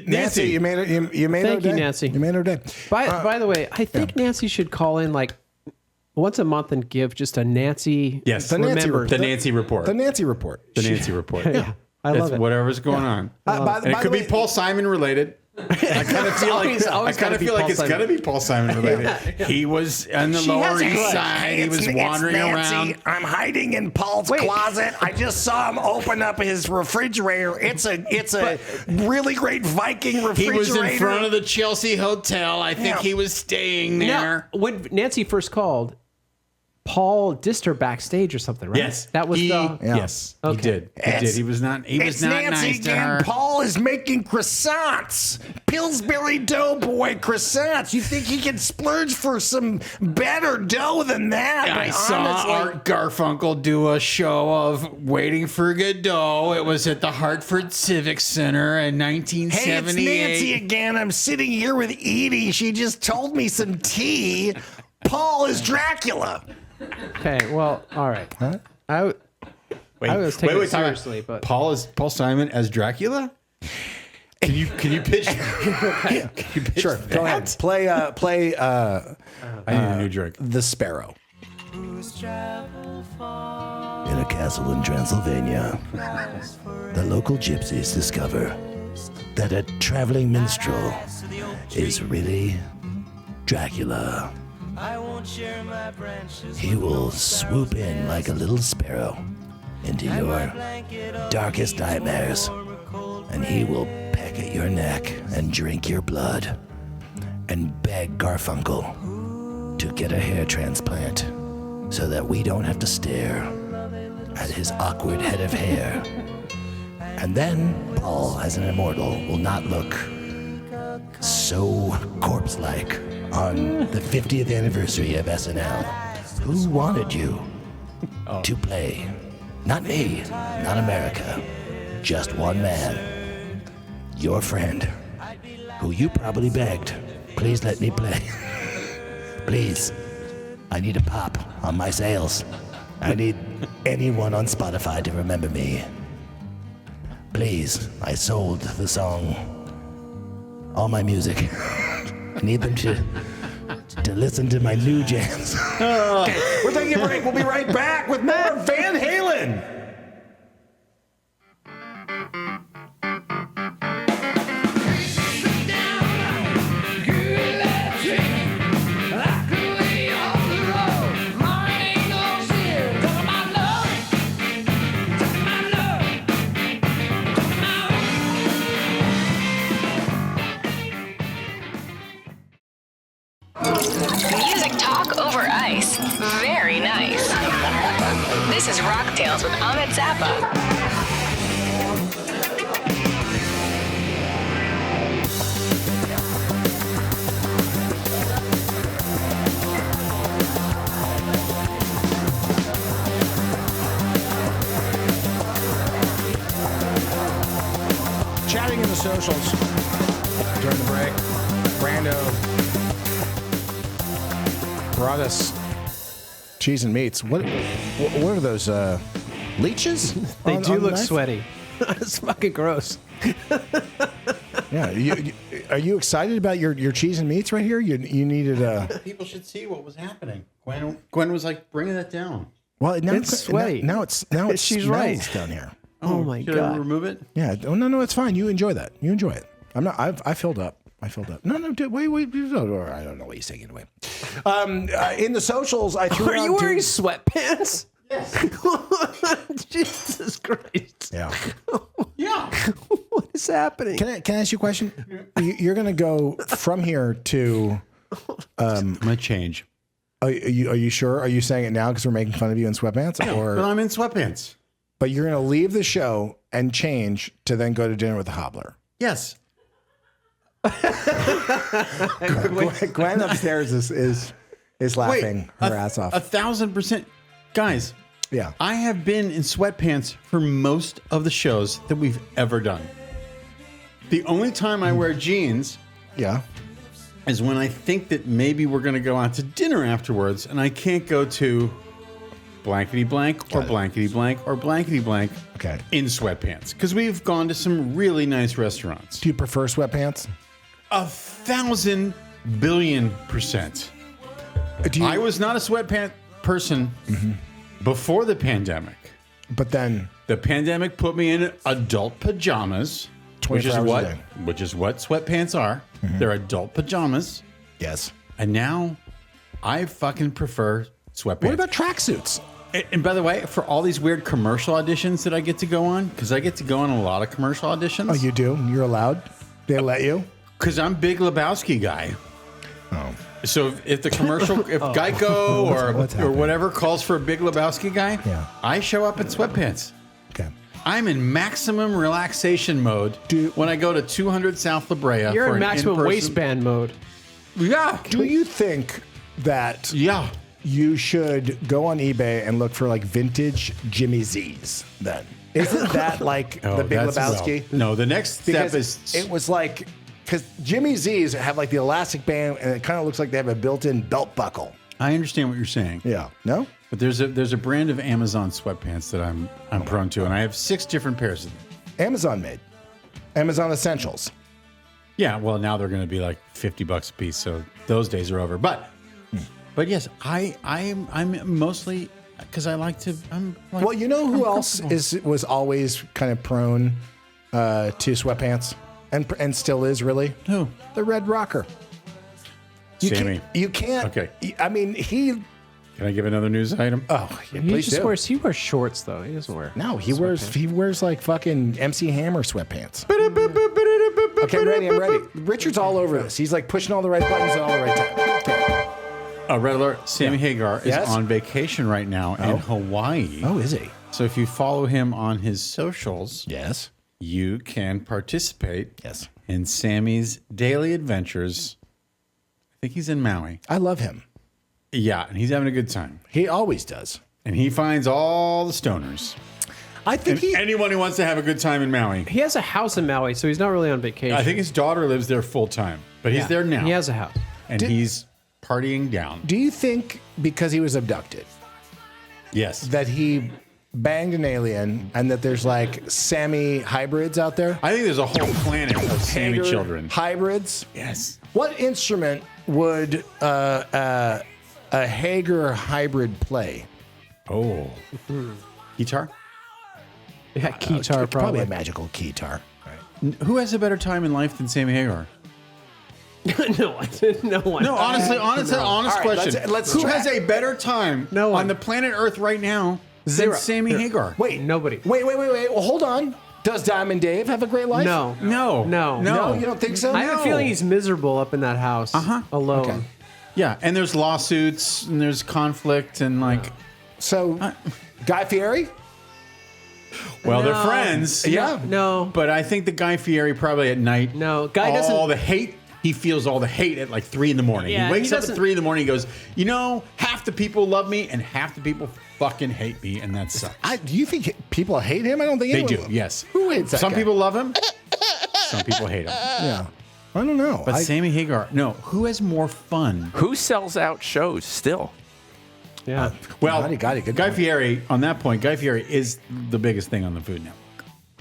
Nancy, you made it. You made Thank her you, day. Nancy. You made her day. By the way, I think Nancy should call in like once a month and give just a Nancy. Yes, The Nancy remember. report. The Nancy report. The Nancy report. The Nancy report. Yeah, I love It's it. whatever's going on. By And it the could be way- Paul Simon related. I kind of feel always gotta be Paul it's Simon. got to be Paul Simon related. He was on the Lower East Side. He was wandering around. I'm hiding in Paul's closet. I just saw him open up his refrigerator. It's a really great Viking refrigerator. He was in front of the Chelsea Hotel. I think he was staying there. Now, when Nancy first called, Paul dissed her backstage or something, right? Yes, That was Yes, he Okay. did. He did. He was not. He was It's not Nancy nice to again. her. Paul is making croissants. Pillsbury Doughboy croissants. You think he can splurge for some better dough than that? I But saw honestly- Art Garfunkel do a show of Waiting for Godot. It was at the Hartford Civic Center in Hey, it's 1978. Nancy again. I'm sitting here with Edie. She just told me some tea. Paul is Dracula. Okay, well, all right. I was taking it time out. seriously, but Paul Simon as Dracula. Can you pitch? Can you pitch Sure, go ahead. Play. I need a new drink. The Sparrow. In a castle in Transylvania, the local gypsies discover that a traveling minstrel is really Dracula. He will swoop in like a little sparrow into your darkest nightmares, and he will peck at your neck and drink your blood and beg Garfunkel to get a hair transplant so that we don't have to stare at his awkward head of hair. And then Paul, as an immortal, will not look so corpse-like on the 50th anniversary of SNL. Who wanted you to play? Not me, not America. Just one man. Your friend, who you probably begged, please let me play. Please. I need a pop on my sales. I need anyone on Spotify to remember me. Please, I sold the song, all my music. I need them to listen to my new jams. Okay, we're taking a break. We'll be right back with more Van Halen. This is Rock Tales with Ahmed Zappa. Chatting in the socials during the break. Brando brought us cheese and meats. What are those leeches? They do on the look knife? sweaty. It's fucking gross. Yeah. Are you excited about your cheese and meats right here? You needed a. People should see what was happening. Gwen was like, bringing that down. Well, now It's sweaty. Now it She's smells right. down here. Oh my Should God. I remove it? Yeah. Oh, no, it's fine. You enjoy that. You enjoy it. I'm not. I filled up. No, wait. No, I don't know what he's saying anyway. In the socials, I threw. Are you out wearing to- sweatpants? Yes. Jesus Christ. Yeah. Yeah. What is happening? Can I ask you a question? You're going to go from here to. I'm gonna change. Are you sure? Are you saying it now because we're making fun of you in sweatpants, or? But I'm in sweatpants. But you're going to leave the show and change to then go to dinner with the Hobbler. Yes. Gwen upstairs is laughing her ass off. 1,000%. Guys, Yeah. I have been in sweatpants for most of the shows that we've ever done. The only time I wear jeans Yeah. is when I think that maybe we're going to go out to dinner afterwards and I can't go to blankety blank or blankety blank or blankety blank Okay. in sweatpants. Because we've gone to some really nice restaurants. Do you prefer sweatpants? 1,000 billion%. Do you, I was not a sweatpant person before the pandemic. but then The pandemic put me in adult pajamas, 24 hours a day. which is what sweatpants are. They're adult pajamas, yes. and now I fucking prefer sweatpants. What about tracksuits? And by the way, for all these weird commercial auditions that I get to go on, because I get to go on a lot of commercial auditions. Oh, you do? You're allowed? They let you? Because I'm Big Lebowski guy. Oh. So if the commercial, if Geico What's or happening? whatever calls for a Big Lebowski guy, Yeah. I show up in sweatpants. Okay. I'm in maximum relaxation mode when I go to 200 South La Brea. You're for in an maximum in-person- waistband mode. Yeah. Do you think that Yeah. you should go on eBay and look for like vintage Jimmy Z's then? Isn't that like the Big Lebowski? No, the next step is it was like, because Jimmy Z's have like the elastic band and it kind of looks like they have a built-in belt buckle. I understand what you're saying. Yeah. No? But there's a brand of Amazon sweatpants that I'm prone to, and I have 6 different pairs of them. Amazon made. Amazon Essentials. Yeah, well now they're going to be like $50 a piece, so those days are over. But yes, I'm mostly because I like to. Well, you know who I'm else comfortable. was always kind of prone to sweatpants and still is really? Who? The Red Rocker. Sammy. You can't. Okay. I mean, Can I give another news item? Oh, yeah, He please just do. wears shorts though. He doesn't wear. No, he wears like fucking MC Hammer sweatpants. Okay, I'm ready. Richard's all over this. He's like pushing all the right buttons at all the right time. Okay. Red alert! Sammy Hagar is Yes? on vacation right now in Hawaii. Oh, is he? So if you follow him on his socials, Yes. you can participate Yes. in Sammy's daily adventures. I think he's in Maui. I love him. Yeah, and he's having a good time. He always does. And he finds all the stoners. I think And anyone who wants to have a good time in Maui. He has a house in Maui, so he's not really on vacation. I think his daughter lives there full time, but he's there now. He has a house. and he's partying down. Do you think because he was abducted Yes. that he banged an alien and that there's like Sammy hybrids out there? I think there's a whole planet of Sammy Hager children. Hybrids? Yes. What instrument would a Hager hybrid play? Oh. Guitar? Yeah, guitar Probably probably. a magical guitar. Who has a better time in life than Sammy Hagar? No one. No, honestly, honest All right, question. let's Who try- has a better time No one. on the planet Earth right now Zero. than Sammy Hagar? Wait, Nobody. Wait. Well, hold on. Does Diamond Dave have a great life? No. No. No. No, you don't think so? I have a No. feeling he's miserable up in that house alone. Okay. Yeah, and there's lawsuits and there's conflict and like So, Guy Fieri? Well, they're friends. Yeah. No. But I think the Guy Fieri probably at night. No, Guy doesn't. All the hate. He feels all the hate at like 3 in the morning. Yeah, he wakes he up at doesn't- 3 in the morning. He goes, half the people love me and half the people fucking hate me, and that sucks. Do you think people hate him? I don't think They anyone do. Yes. Who hates that Some guy? people love him. Some people hate him. Yeah. I don't know. But Sammy Hagar, no. Who has more fun? Who sells out shows still? Yeah. Well, Got it. Good Guy point. Fieri, on that point, Guy Fieri is the biggest thing on the Food Network.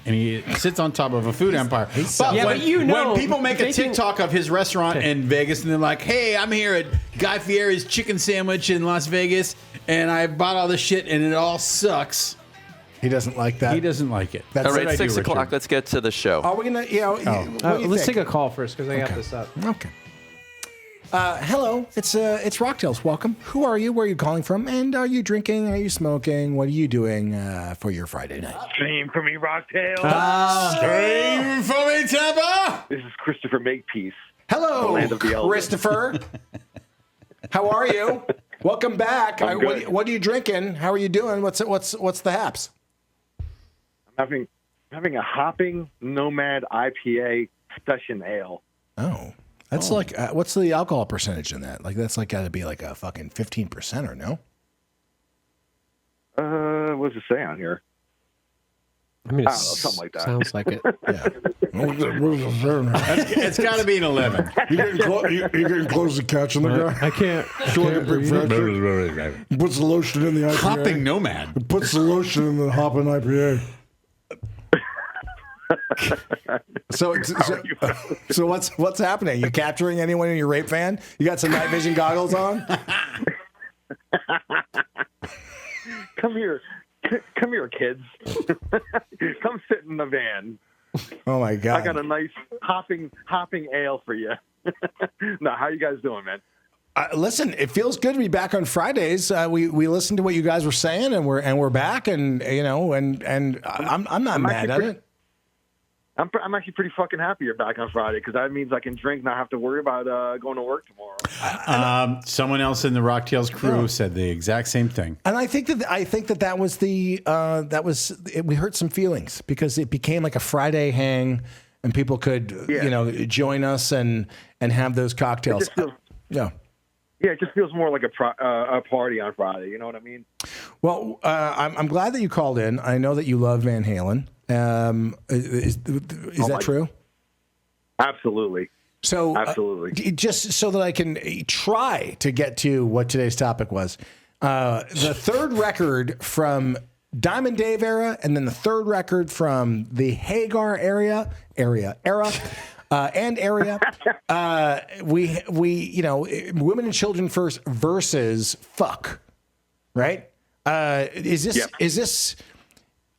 And he sits on top of a food empire. But Yeah, when, but you know, when people make a making- TikTok of his restaurant in Vegas and they're like, hey, I'm here at Guy Fieri's chicken sandwich in Las Vegas and I bought all this shit and it all sucks. He doesn't like that. He doesn't like it. That's All what right, I do, 6 o'clock. Richard. Let's get to the show. Are we going to, Let's take a call first because I got this up. Okay. Hello, it's Rocktails. Welcome. Who are you? Where are you calling from? And are you drinking? Are you smoking? What are you doing for your Friday night? Stream for me, Rocktail. Stream for me, Tampa! This is Christopher Makepeace. Hello, Land of the Elves. Christopher. How are you? Welcome back. I'm good. What are you drinking? How are you doing? What's the haps? I'm having a hopping nomad IPA session ale. Oh, that's like what's the alcohol percentage in that? Like that's like got to be like a fucking 15% or no? What does it say on here? I mean, I don't know, something like that. Sounds like it. Yeah. It's got to be an 11. You're getting close to catching the guy. I can't. Puts the lotion in the IPA. Hopping nomad. Puts the lotion in the hopping IPA. So what's happening? You capturing anyone in your rape van? You got some night vision goggles on? Come here, kids. Come sit in the van. Oh my god! I got a nice hopping ale for you. No, how you guys doing, man? Listen, it feels good to be back on Fridays. We listened to what you guys were saying, and we're back, and I'm not mad at it. I'm actually pretty fucking happy you're back on Friday because that means I can drink, not have to worry about going to work tomorrow. Someone else in the Rocktails crew said the exact same thing. And I think that was we hurt some feelings because it became like a Friday hang, and people could join us and have those cocktails. Yeah, it just feels more like a party on Friday. You know what I mean? Well, I'm glad that you called in. I know that you love Van Halen. Is that true? Absolutely. So, absolutely. Just so that I can try to get to what today's topic was, the third record from Diamond Dave era, and then the third record from the Hagar era. We women and children first versus fuck, right? Is this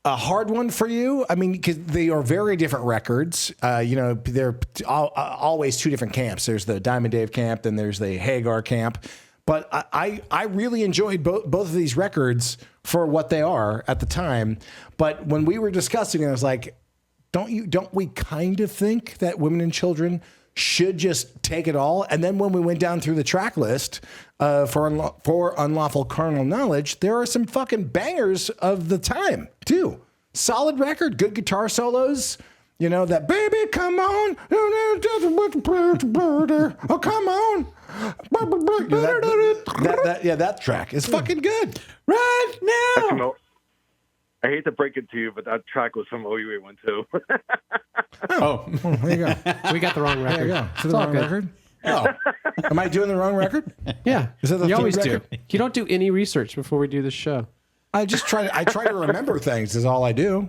a hard one for you? I mean, because they are very different records. They're always two different camps. There's the Diamond Dave camp, then there's the Hagar camp. But I really enjoyed both of these records for what they are at the time. But when we were discussing it, I was like, don't we kind of think that women and children should just take it all? And then when we went down through the track list for Unlawful Carnal Knowledge, there are some fucking bangers of the time too. Solid record, good guitar solos. You know that baby, come on, oh come on. That track is fucking good. Right now. I hate to break it to you, but that track was some OUA one too. There you go. We got the wrong record. There you go. Is it It's the all wrong good. record? Oh, am I doing the wrong record? Yeah. Is that the you third always record? do. You don't do any research before we do this show. I try to remember things is all I do.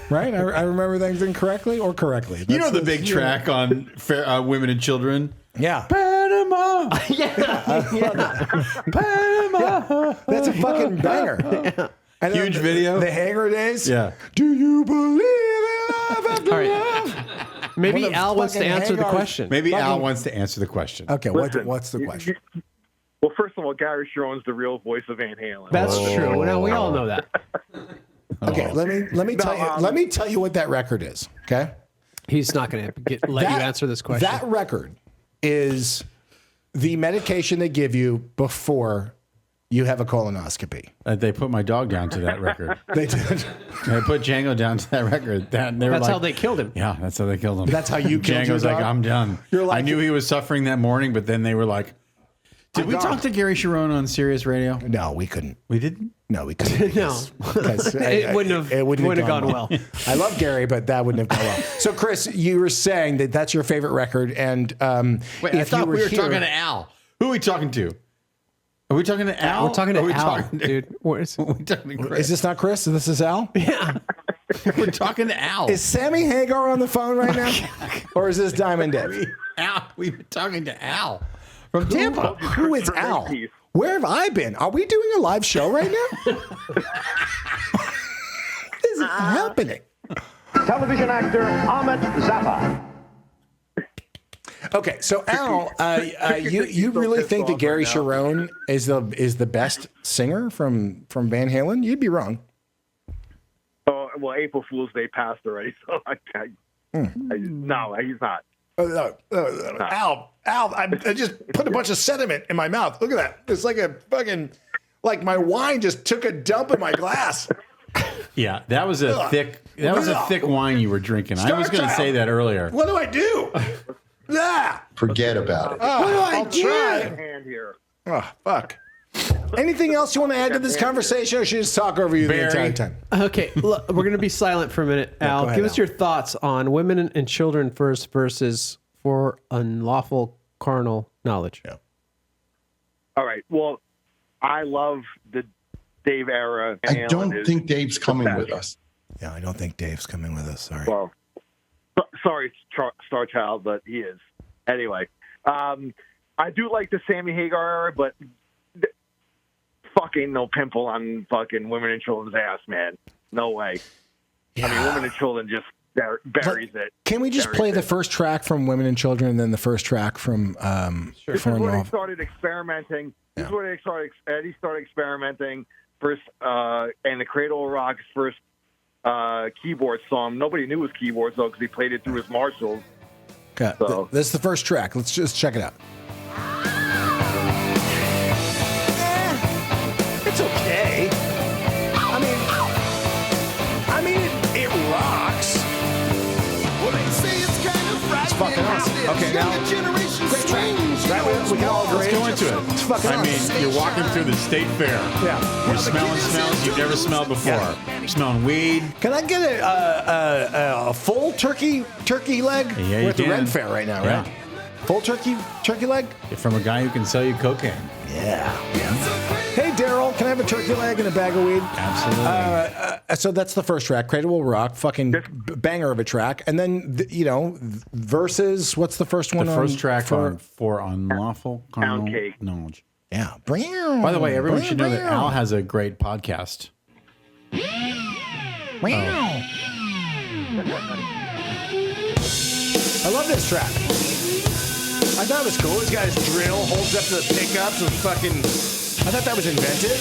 Right? I remember things incorrectly or correctly. You know the big track on Women and Children? Yeah. Panama! Panama! That's a fucking banger. And Huge video. The Hanger days? Yeah. Do you believe in love after All right. love? Maybe One of Al wants to fucking answer the Hagar's- question. Maybe Al wants to answer the question. Okay, Listen, what's the question? Well, first of all, Gary Sharon's the real voice of Van Halen. That's true. Now we all know that. Okay, let me tell you what that record is, okay? He's not going to let you answer this question. That record is the medication they give you before you have a colonoscopy. They put my dog down to that record. They did. They put Django down to that record. That's how they killed him. Yeah, that's how they killed him. That's how you killed Django's your like, dog? I'm done. You're like- I knew he was suffering that morning, but then they were like, did we talk to Gary Sharon on Sirius Radio? No, we couldn't. We didn't? No, we couldn't. No. It wouldn't have gone well. I love Gary, but that wouldn't have gone well. So, Chris, you were saying that that's your favorite record, and Wait, I thought we were talking to Al. Who are we talking to? Are we talking to Al? We're talking to Are we Al, talking to- dude. Are we talking to Chris? Is this not Chris? This is Al? Yeah. We're talking to Al. Is Sammy Hagar on the phone right now? Or is this Diamond Dave? Al. We've been talking to Al from Tampa. Who is Al? Where have I been? Are we doing a live show right now? What is happening? Television actor Ahmet Zappa. Okay, so Al, you really think that Gary Sharon is the best singer from Van Halen? You'd be wrong. Oh, well, April Fool's Day passed already, so no, he's not. Al, I just put a bunch of sediment in my mouth. Look at that. It's like a fucking, like my wine just took a dump in my glass. Yeah, that was a thick wine you were drinking. I was going to say that earlier. What do I do? Forget about it. I'll try. Hand here. Oh, fuck. Anything else you want to add to this conversation, or should I just talk over you the entire time? Okay, look, we're going to be silent for a minute. Al, go ahead, give us Al. your thoughts on women and children first versus for unlawful carnal knowledge. Yeah. All right. Well, I love the Dave era. I don't think Dave's coming with us. Yeah, I don't think Dave's coming with us. Sorry. Well, sorry, Star Child, but he is. Anyway, I do like the Sammy Hagar era, but fucking no pimple on fucking women and children's ass, man. No way. Yeah. I mean, women and children just buries it. Can we just play the first track from Women and Children and then the first track from This is from where they Unlawful? started experimenting. This is where Eddie started experimenting first, and the Cradle of Rock's first keyboard song. Nobody knew his keyboards though because he played it through his Marshalls. Okay. So- This is the first track. Let's just check it out. It's okay. I mean, it rocks. Well, they say it's kind of frightening. fucking awesome. Okay, now, great track. Right, we can all agree. Let's go into it. It's fucking I mean, awesome. you're walking through the state fair. Yeah. You're smelling smells you've never smelled before. Yeah. You're smelling weed. Can I get a full turkey leg? Yeah, We're at you the can. Ren Fair right now, Yeah. right? Full turkey leg? From a guy who can sell you cocaine. Yeah. Hey, Daryl, can I have a turkey leg and a bag of weed? Absolutely. So that's the first track, Cradle Will Rock, fucking banger of a track. And then, versus, what's the first one The on? first track for Unlawful Carnal Knowledge. Yeah. By the way, everyone should know that Al has a great podcast. I love this track. I thought it was cool. This guy's drill holds up to the pickups and fucking. I thought that was inventive.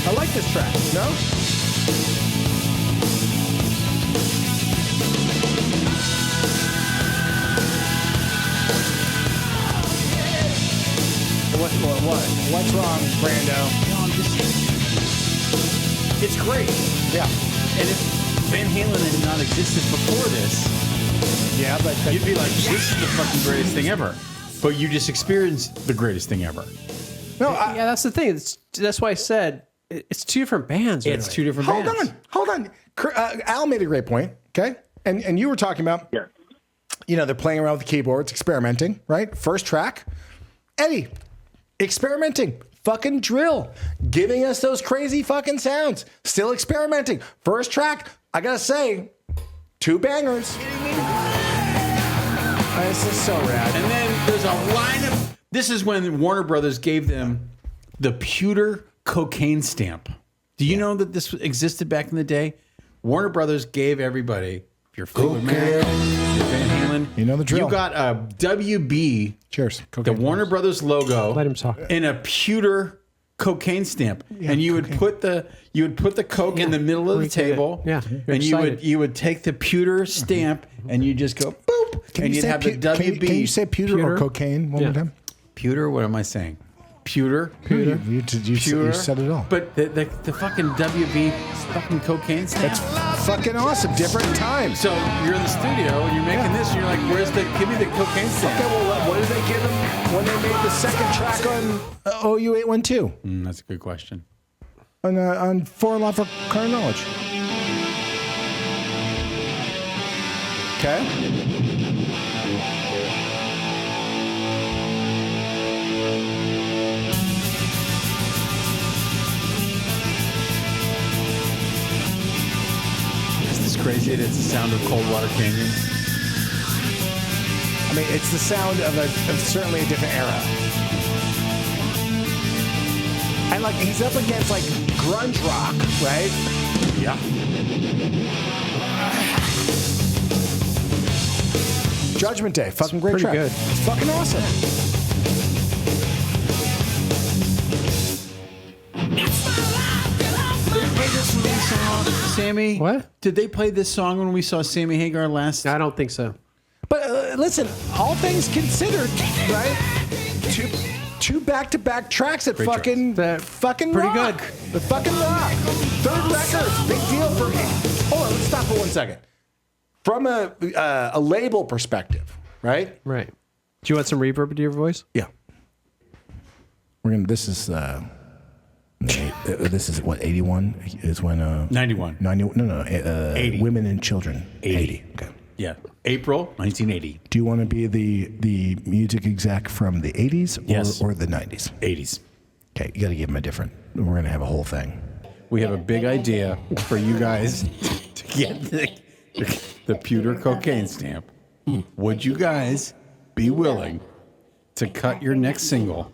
I like this track. No? What? What's wrong, Brando? It's great. Yeah. And if Van Halen had not existed before this, Yeah, but you'd be like, this is the fucking greatest thing ever. But you just experienced the greatest thing ever. no. Yeah, that's the thing. That's why I said it's two different bands. Really. It's two different bands. Hold on. Al made a great point. Okay, and you were talking about, they're playing around with the keyboards, experimenting, right? First track, Eddie, experimenting, fucking drill, giving us those crazy fucking sounds, still experimenting. First track, I gotta say, two bangers. This is so rad. And then there's a line of. This is when Warner Brothers gave them the pewter cocaine stamp. Do you know that this existed back in the day? Warner Brothers gave everybody, if you're Fleetwood Mac, if you're Van Halen, You know the drill. You got a WB, Cheers. the Warner Brothers logo, Let him talk. in a pewter cocaine stamp, and you would put the coke in the middle of the table, and you would take the pewter stamp and you just go boop, and you'd have the WB. Can you say pewter or cocaine one more time? Pewter. What am I saying? Pewter. You said it all. But the fucking WB fucking cocaine stamp. That's fucking awesome. Different times. So you're in the studio and you're making this, and you're like, give me the cocaine stamp. Okay, well, what did they give him when they made the second track on OU812? That's a good question. On For Unlawful Carnal Knowledge. Okay. Crazy that it's the sound of Coldwater Canyon. I mean, it's the sound of certainly a different era. And like he's up against like grunge rock, right? Yeah. Judgment Day, fucking great track. Good. It's fucking awesome. Sammy, what? Did they play this song when we saw Sammy Hagar last? I don't think so. But listen, all things considered, right? Two back-to-back tracks that fucking pretty rock. good. The fucking rock. Third record, big deal for me. Hold on, let's stop for 1 second. From a label perspective, right? Right. Do you want some reverb to your voice? Yeah. This is what 81 is when 91. 80. Women and children 80. Okay. Yeah. April 1980. Do you want to be the music exec from the 80s or the 90s? 80s. Okay, you got to give them a different. We're going to have a whole thing. We have a big idea for you guys to get the pewter cocaine stamp. Would you guys be willing to cut your next single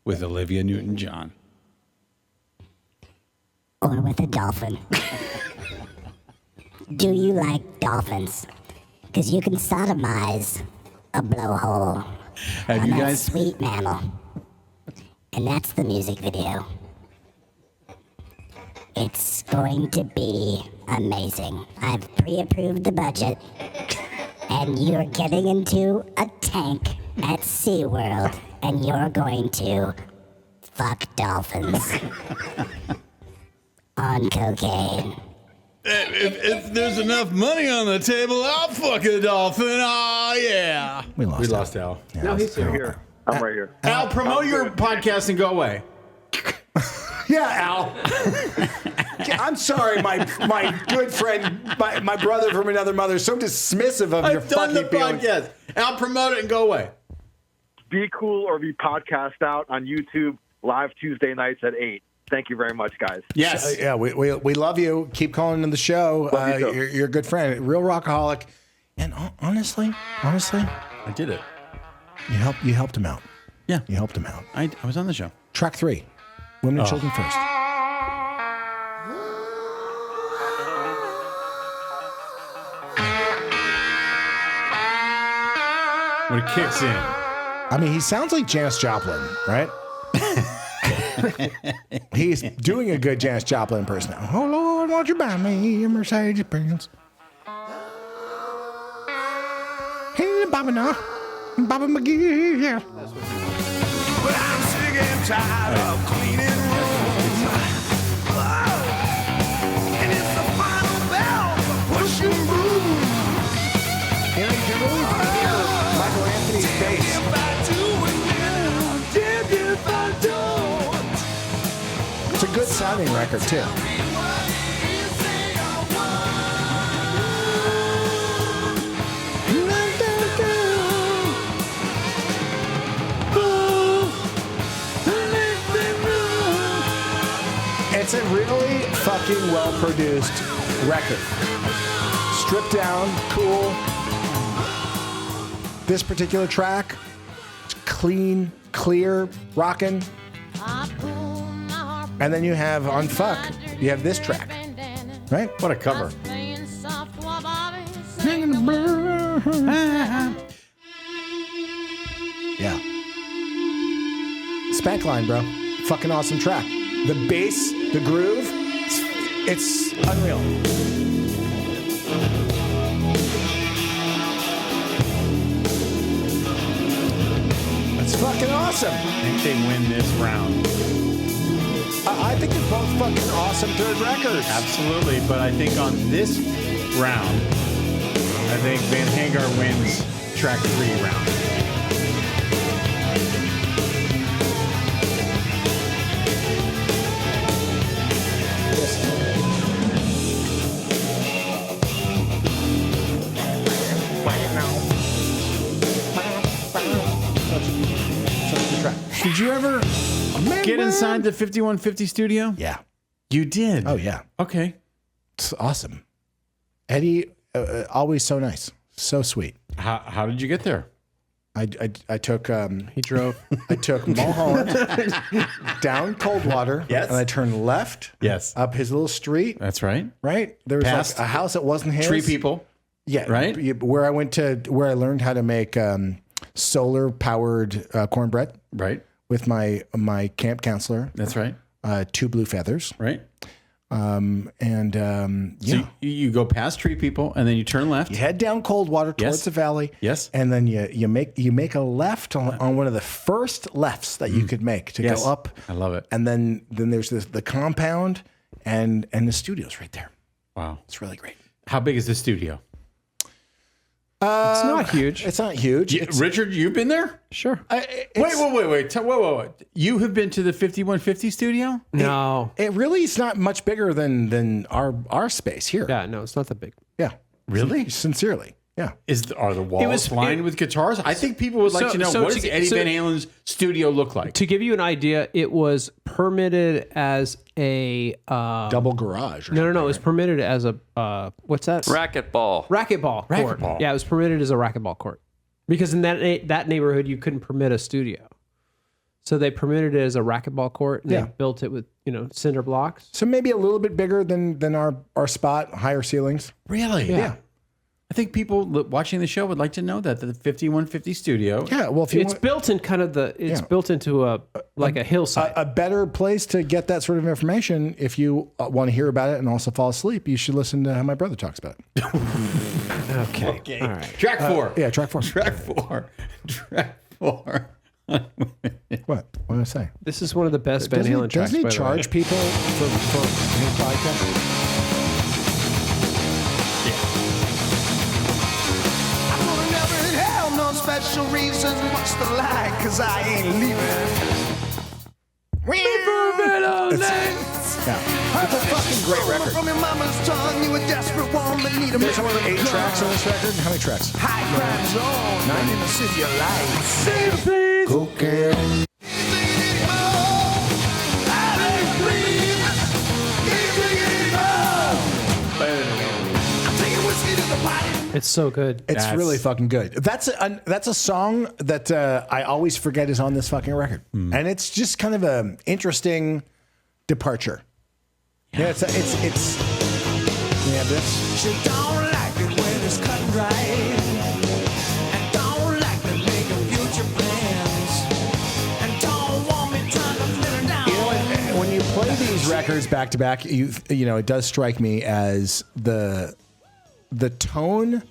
with Olivia Newton-John? Or with a dolphin. Do you like dolphins? Because you can sodomize a blowhole on that sweet mammal. And that's the music video. It's going to be amazing. I've pre-approved the budget. And you're getting into a tank at SeaWorld. And you're going to fuck dolphins. On cocaine. If there's enough money on the table, I'll fuck a dolphin. Oh, yeah. We lost Al. Yeah, No, he's Here. I'm right here. Al, promote your podcast and go away. Yeah, Al. I'm sorry, my good friend, my brother from another mother, so dismissive of your I've done fucking the feelings. podcast. Al, promote it and go away. Be Cool or Be Podcast out on YouTube live Tuesday nights at 8. Thank you very much, guys. Yes. Yeah, we love you. Keep calling in the show. You're a good friend, real rockaholic. And honestly, I did it. you helped him out. Yeah. You helped him out. I was on the show. Track 3, Women and Children First. When it kicks in. I mean, he sounds like Janis Joplin, right? He's doing a good Janis Joplin person now. Oh, Lord, won't you buy me a Mercedes Benz? Hey, Bobby now. Bobby McGee, yeah. But I'm sick and tired of cleaning rooms. And it's the final bell for pushing brooms. You know, you can really hear Michael Anthony's bass. If I do it now, damn if I don't. It's a good sounding record, too. It's a really fucking well-produced record. Stripped down, cool. This particular track, it's clean, clear, rocking. And then you have on Fuck, you have this track, right? What a cover. Yeah. Spank line, bro. fucking awesome track. The bass, the groove, it's unreal. It's fucking awesome. I think they win this round. I think they're both fucking awesome third records. Absolutely, but I think on this round, I think Van Hagar wins track 3 round. Did you ever get inside the 5150 studio? Yeah. You did? Oh, yeah. Okay. It's awesome. Eddie, always so nice. So sweet. How did you get there? I took... he drove. I took Mulholland down Coldwater. Yes. And I turned left. Yes. Up his little street. That's right. Right? There was Past like a house that wasn't his. Tree people. Yeah. Right? Where I learned how to make solar-powered cornbread. Right. With my camp counselor. That's right. 2 blue feathers. Right. So you go past Tree People and then you turn left. You head down Coldwater towards the valley. Yes. And then you make a left on one of the first lefts that you could make to go up. I love it. And then there's the compound and the studio's right there. Wow. It's really great. How big is the studio? It's not huge. It's not huge. Richard, you've been there? Sure. Wait. Wait. You have been to the 5150 studio? No. It really is not much bigger than our space here. Yeah, no, it's not that big. Yeah. Really? Sincerely. Yeah. Are the walls lined with guitars? I think people would like to know, what does Eddie Van Halen's studio look like? To give you an idea, it was permitted as a... double garage. No. It was permitted as a... what's that? Racquetball court. Yeah, it was permitted as a racquetball court. Because in that neighborhood, you couldn't permit a studio. So they permitted it as a racquetball court, and they built it with, cinder blocks. So maybe a little bit bigger than our spot, higher ceilings. Really? Yeah. I think people watching the show would like to know that the 5150 studio. Yeah, well, it's built in kind of built into a hillside. A better place to get that sort of information if you want to hear about it and also fall asleep. You should listen to how my brother talks about it. Okay. All right. Track 4. Yeah, track 4. Track 4. Track 4. What did I say? This is one of the best Van Halen tracks. Doesn't he charge people for his podcast? Special reasons much to like, cause I ain't leaving. It's a fucking great record. From your mama's tongue, you a desperate woman, need a There's only 8 tracks on this record. How many tracks? high crime zone, 9 in the city of lights. Save please. Cocaine. It's so good. It's really fucking good. That's a song that I always forget is on this fucking record, and it's just kind of an interesting departure. Yeah, it's. We have this. She don't like it when it's cut and dry, and don't like to make future plans, and don't want me trying to fit her down. You know, when you play these records back to back, you know, it does strike me as the tone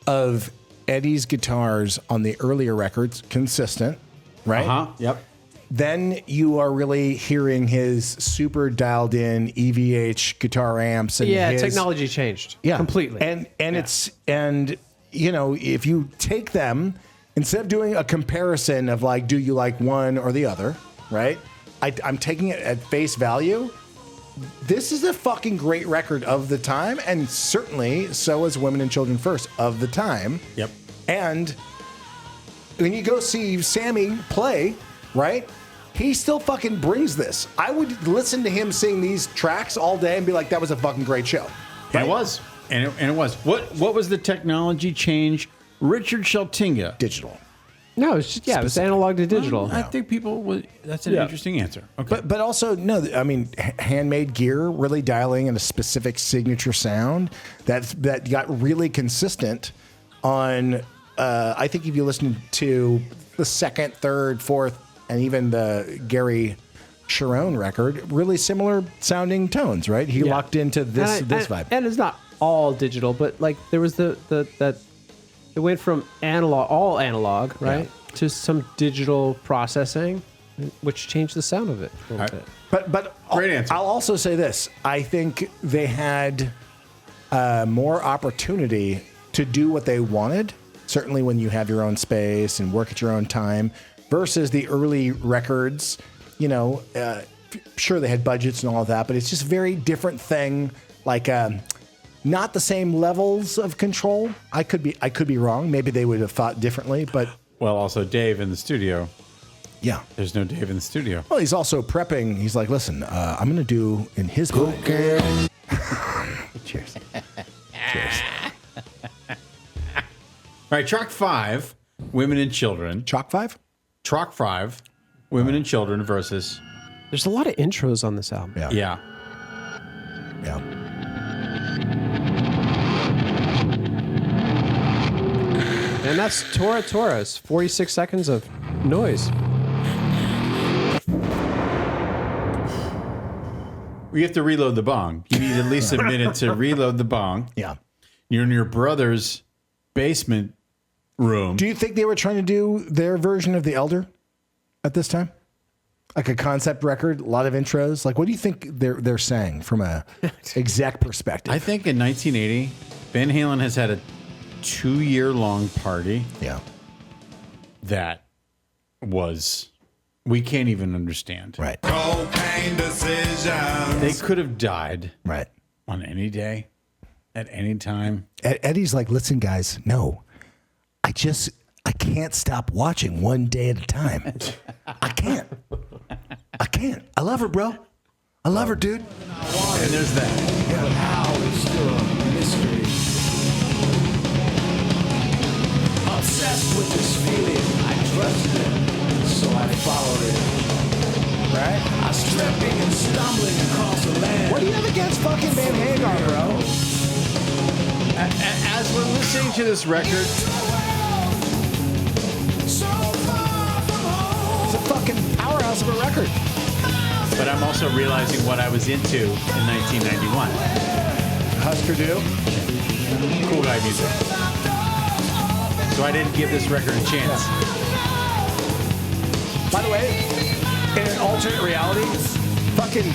of Eddie's guitars on the earlier records consistent, right? Yep. Then you are really hearing his super dialed in EVH guitar amps and technology changed. Completely. And you know, if you take them, instead of doing a comparison of like, do you like one or the other, right? I'm taking it at face value. This is a fucking great record of the time, and certainly so is Women and Children First of the time. Yep. And when you go see Sammy play, right? He still fucking brings this. I would listen to him sing these tracks all day and be like, that was a fucking great show. Right? And it was. And it was. What was the technology change? Richard Sheltinga. Digital. No, it's just, it was analog to digital. Well, I think people would. That's an interesting answer. Okay. But also, no, I mean, handmade gear, really dialing in a specific signature sound that got really consistent on, I think if you listen to the second, third, fourth, and even the Gary Sharon record, really similar sounding tones, right? He locked into this vibe. And it's not all digital, but like there was that it went from all analog, right, to some digital processing, which changed the sound of it a little bit. But great answer. I'll also say this: I think they had more opportunity to do what they wanted. Certainly, when you have your own space and work at your own time, versus the early records. Sure they had budgets and all of that, but it's just a very different thing. Like, not the same levels of control. I could be wrong. Maybe they would have thought differently, but also Dave in the studio. Yeah, there's no Dave in the studio. Well, he's also prepping. He's like, listen, I'm going to do in his book. Cheers. Cheers. All right, track 5, women and children. Track 5. Women and children versus. There's a lot of intros on this album. Yeah. And that's Tora Tora's 46 seconds of noise. You have to reload the bong. You need at least a minute to reload the bong. Yeah. You're in your brother's basement room. Do you think they were trying to do their version of The Elder at this time? Like a concept record, a lot of intros. Like, what do you think they're saying from a exec perspective? I think in 1980, Van Halen has had a 2-year-long party. Yeah. That was, we can't even understand. Right. Cocaine decisions. They could have died. Right. On any day, at any time. Eddie's like, listen, guys, no. I can't stop watching one day at a time. I can't. I love her, bro. I love her, dude. And there's that. But how is still a mystery. Obsessed with this feeling, I trusted it, so I followed it. Right? I was tripping and stumbling across the land. What do you have against fucking Van Hagar, bro? As we're listening to this record, It's a fucking powerhouse of a record. but I'm also realizing what I was into in 1991. Husker Du. Cool guy music. So I didn't give this record a chance. By the way, in an alternate reality, fucking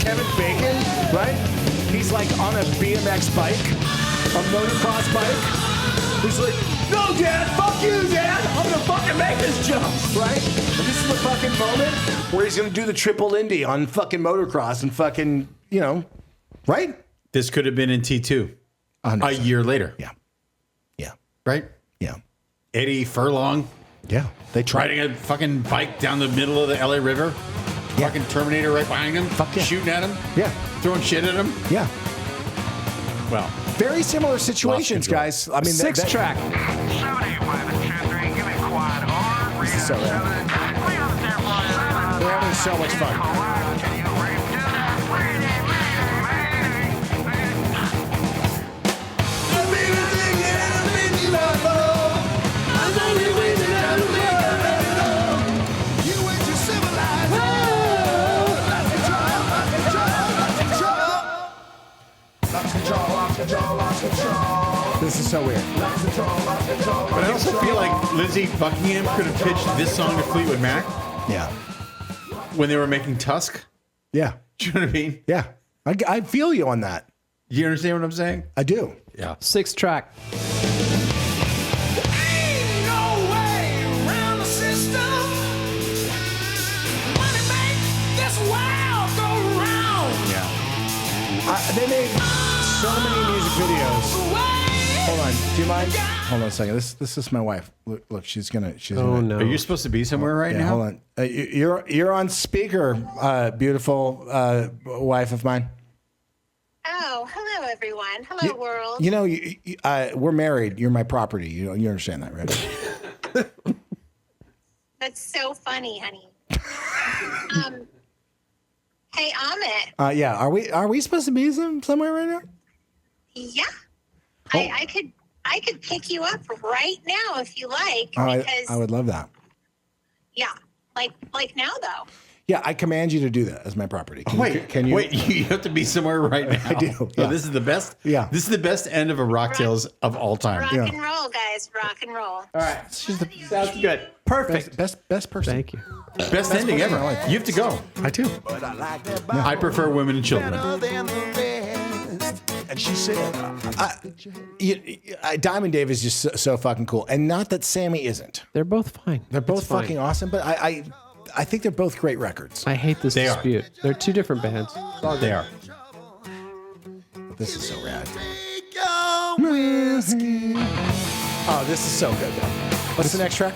Kevin Bacon, right? He's like on a BMX bike, a motocross bike. He's like, no, Dad, fuck you, Dad. I'm gonna fucking make this jump, right? And this is the fucking moment where he's gonna do the triple Indy on fucking motocross and fucking, right? This could have been in T2 a year later. Yeah. Right? Yeah. Eddie Furlong. Yeah. They tried. Riding a fucking bike down the middle of the LA River. Yeah. Fucking Terminator right behind him. Fuck yeah. Shooting at him. Yeah. Throwing shit at him. Yeah. Well. Very similar situations, guys. I mean, Six track. This is so rad. They're having so much fun. This is so weird. But I also feel like Lindsey Buckingham could have pitched this song to Fleetwood Mac. Yeah. When they were making Tusk. Yeah. Do you know what I mean? Yeah. I feel you on that. You understand what I'm saying? I do. Yeah. 6 track. They made so many music videos. Hold on. Do you mind? Hold on a second. This is my wife. Look, she's gonna. No. Are you supposed to be somewhere right now? Hold on. You're on speaker, beautiful wife of mine. Oh, hello everyone. Hello world. You know, we're married. You're my property. You understand that, right? That's so funny, honey. Hey, Amit. Yeah. Are we supposed to be somewhere right now? Yeah. Oh. I could pick you up right now if you like. Oh, because I would love that. yeah, like now though. Yeah, I command you to do that as my property. Can you? Wait, you have to be somewhere right now. I do. Oh, Yeah. this is the best. Yeah. This is the best end of a Rock Tales of all time. Rock and roll, guys. Rock and roll. All right. Sounds good. Perfect. Best person. Thank you. Best ending ever. You have to go. I do. I prefer women and children. And she said, Diamond Dave is just so fucking cool. And not that Sammy isn't. They're both fine. They're both It's fine. fucking awesome, but I think they're both great records. I hate this They are. dispute. They're two different bands. They are. This is so rad. Oh, this is so good, though. What's the next track?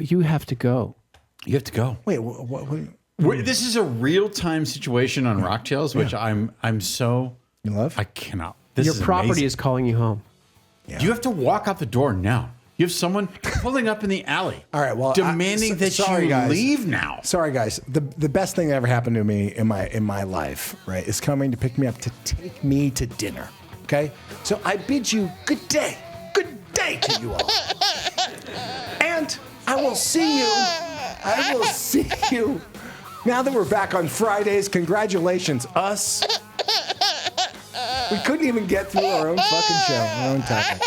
You have to go. You have to go. Wait, what? This is a real time situation on Rock Tales, which I'm so You love? I cannot. This Your is property amazing. is calling you home. You have to walk out the door now. You have someone pulling up in the alley. All right, well, demanding that sorry, you guys. leave now. Sorry, guys. The best thing that ever happened to me in my life, right, is coming to pick me up to take me to dinner. Okay, so I bid you good day to you all, and I will see you. I will see you. Now that we're back on Fridays, congratulations, us. We couldn't even get through our own fucking show, our own topic.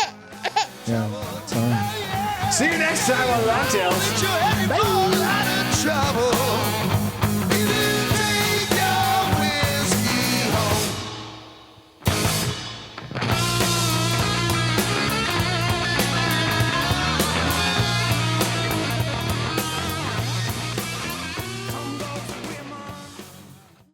Yeah, sorry. See you next time on Rock Tales. Bye.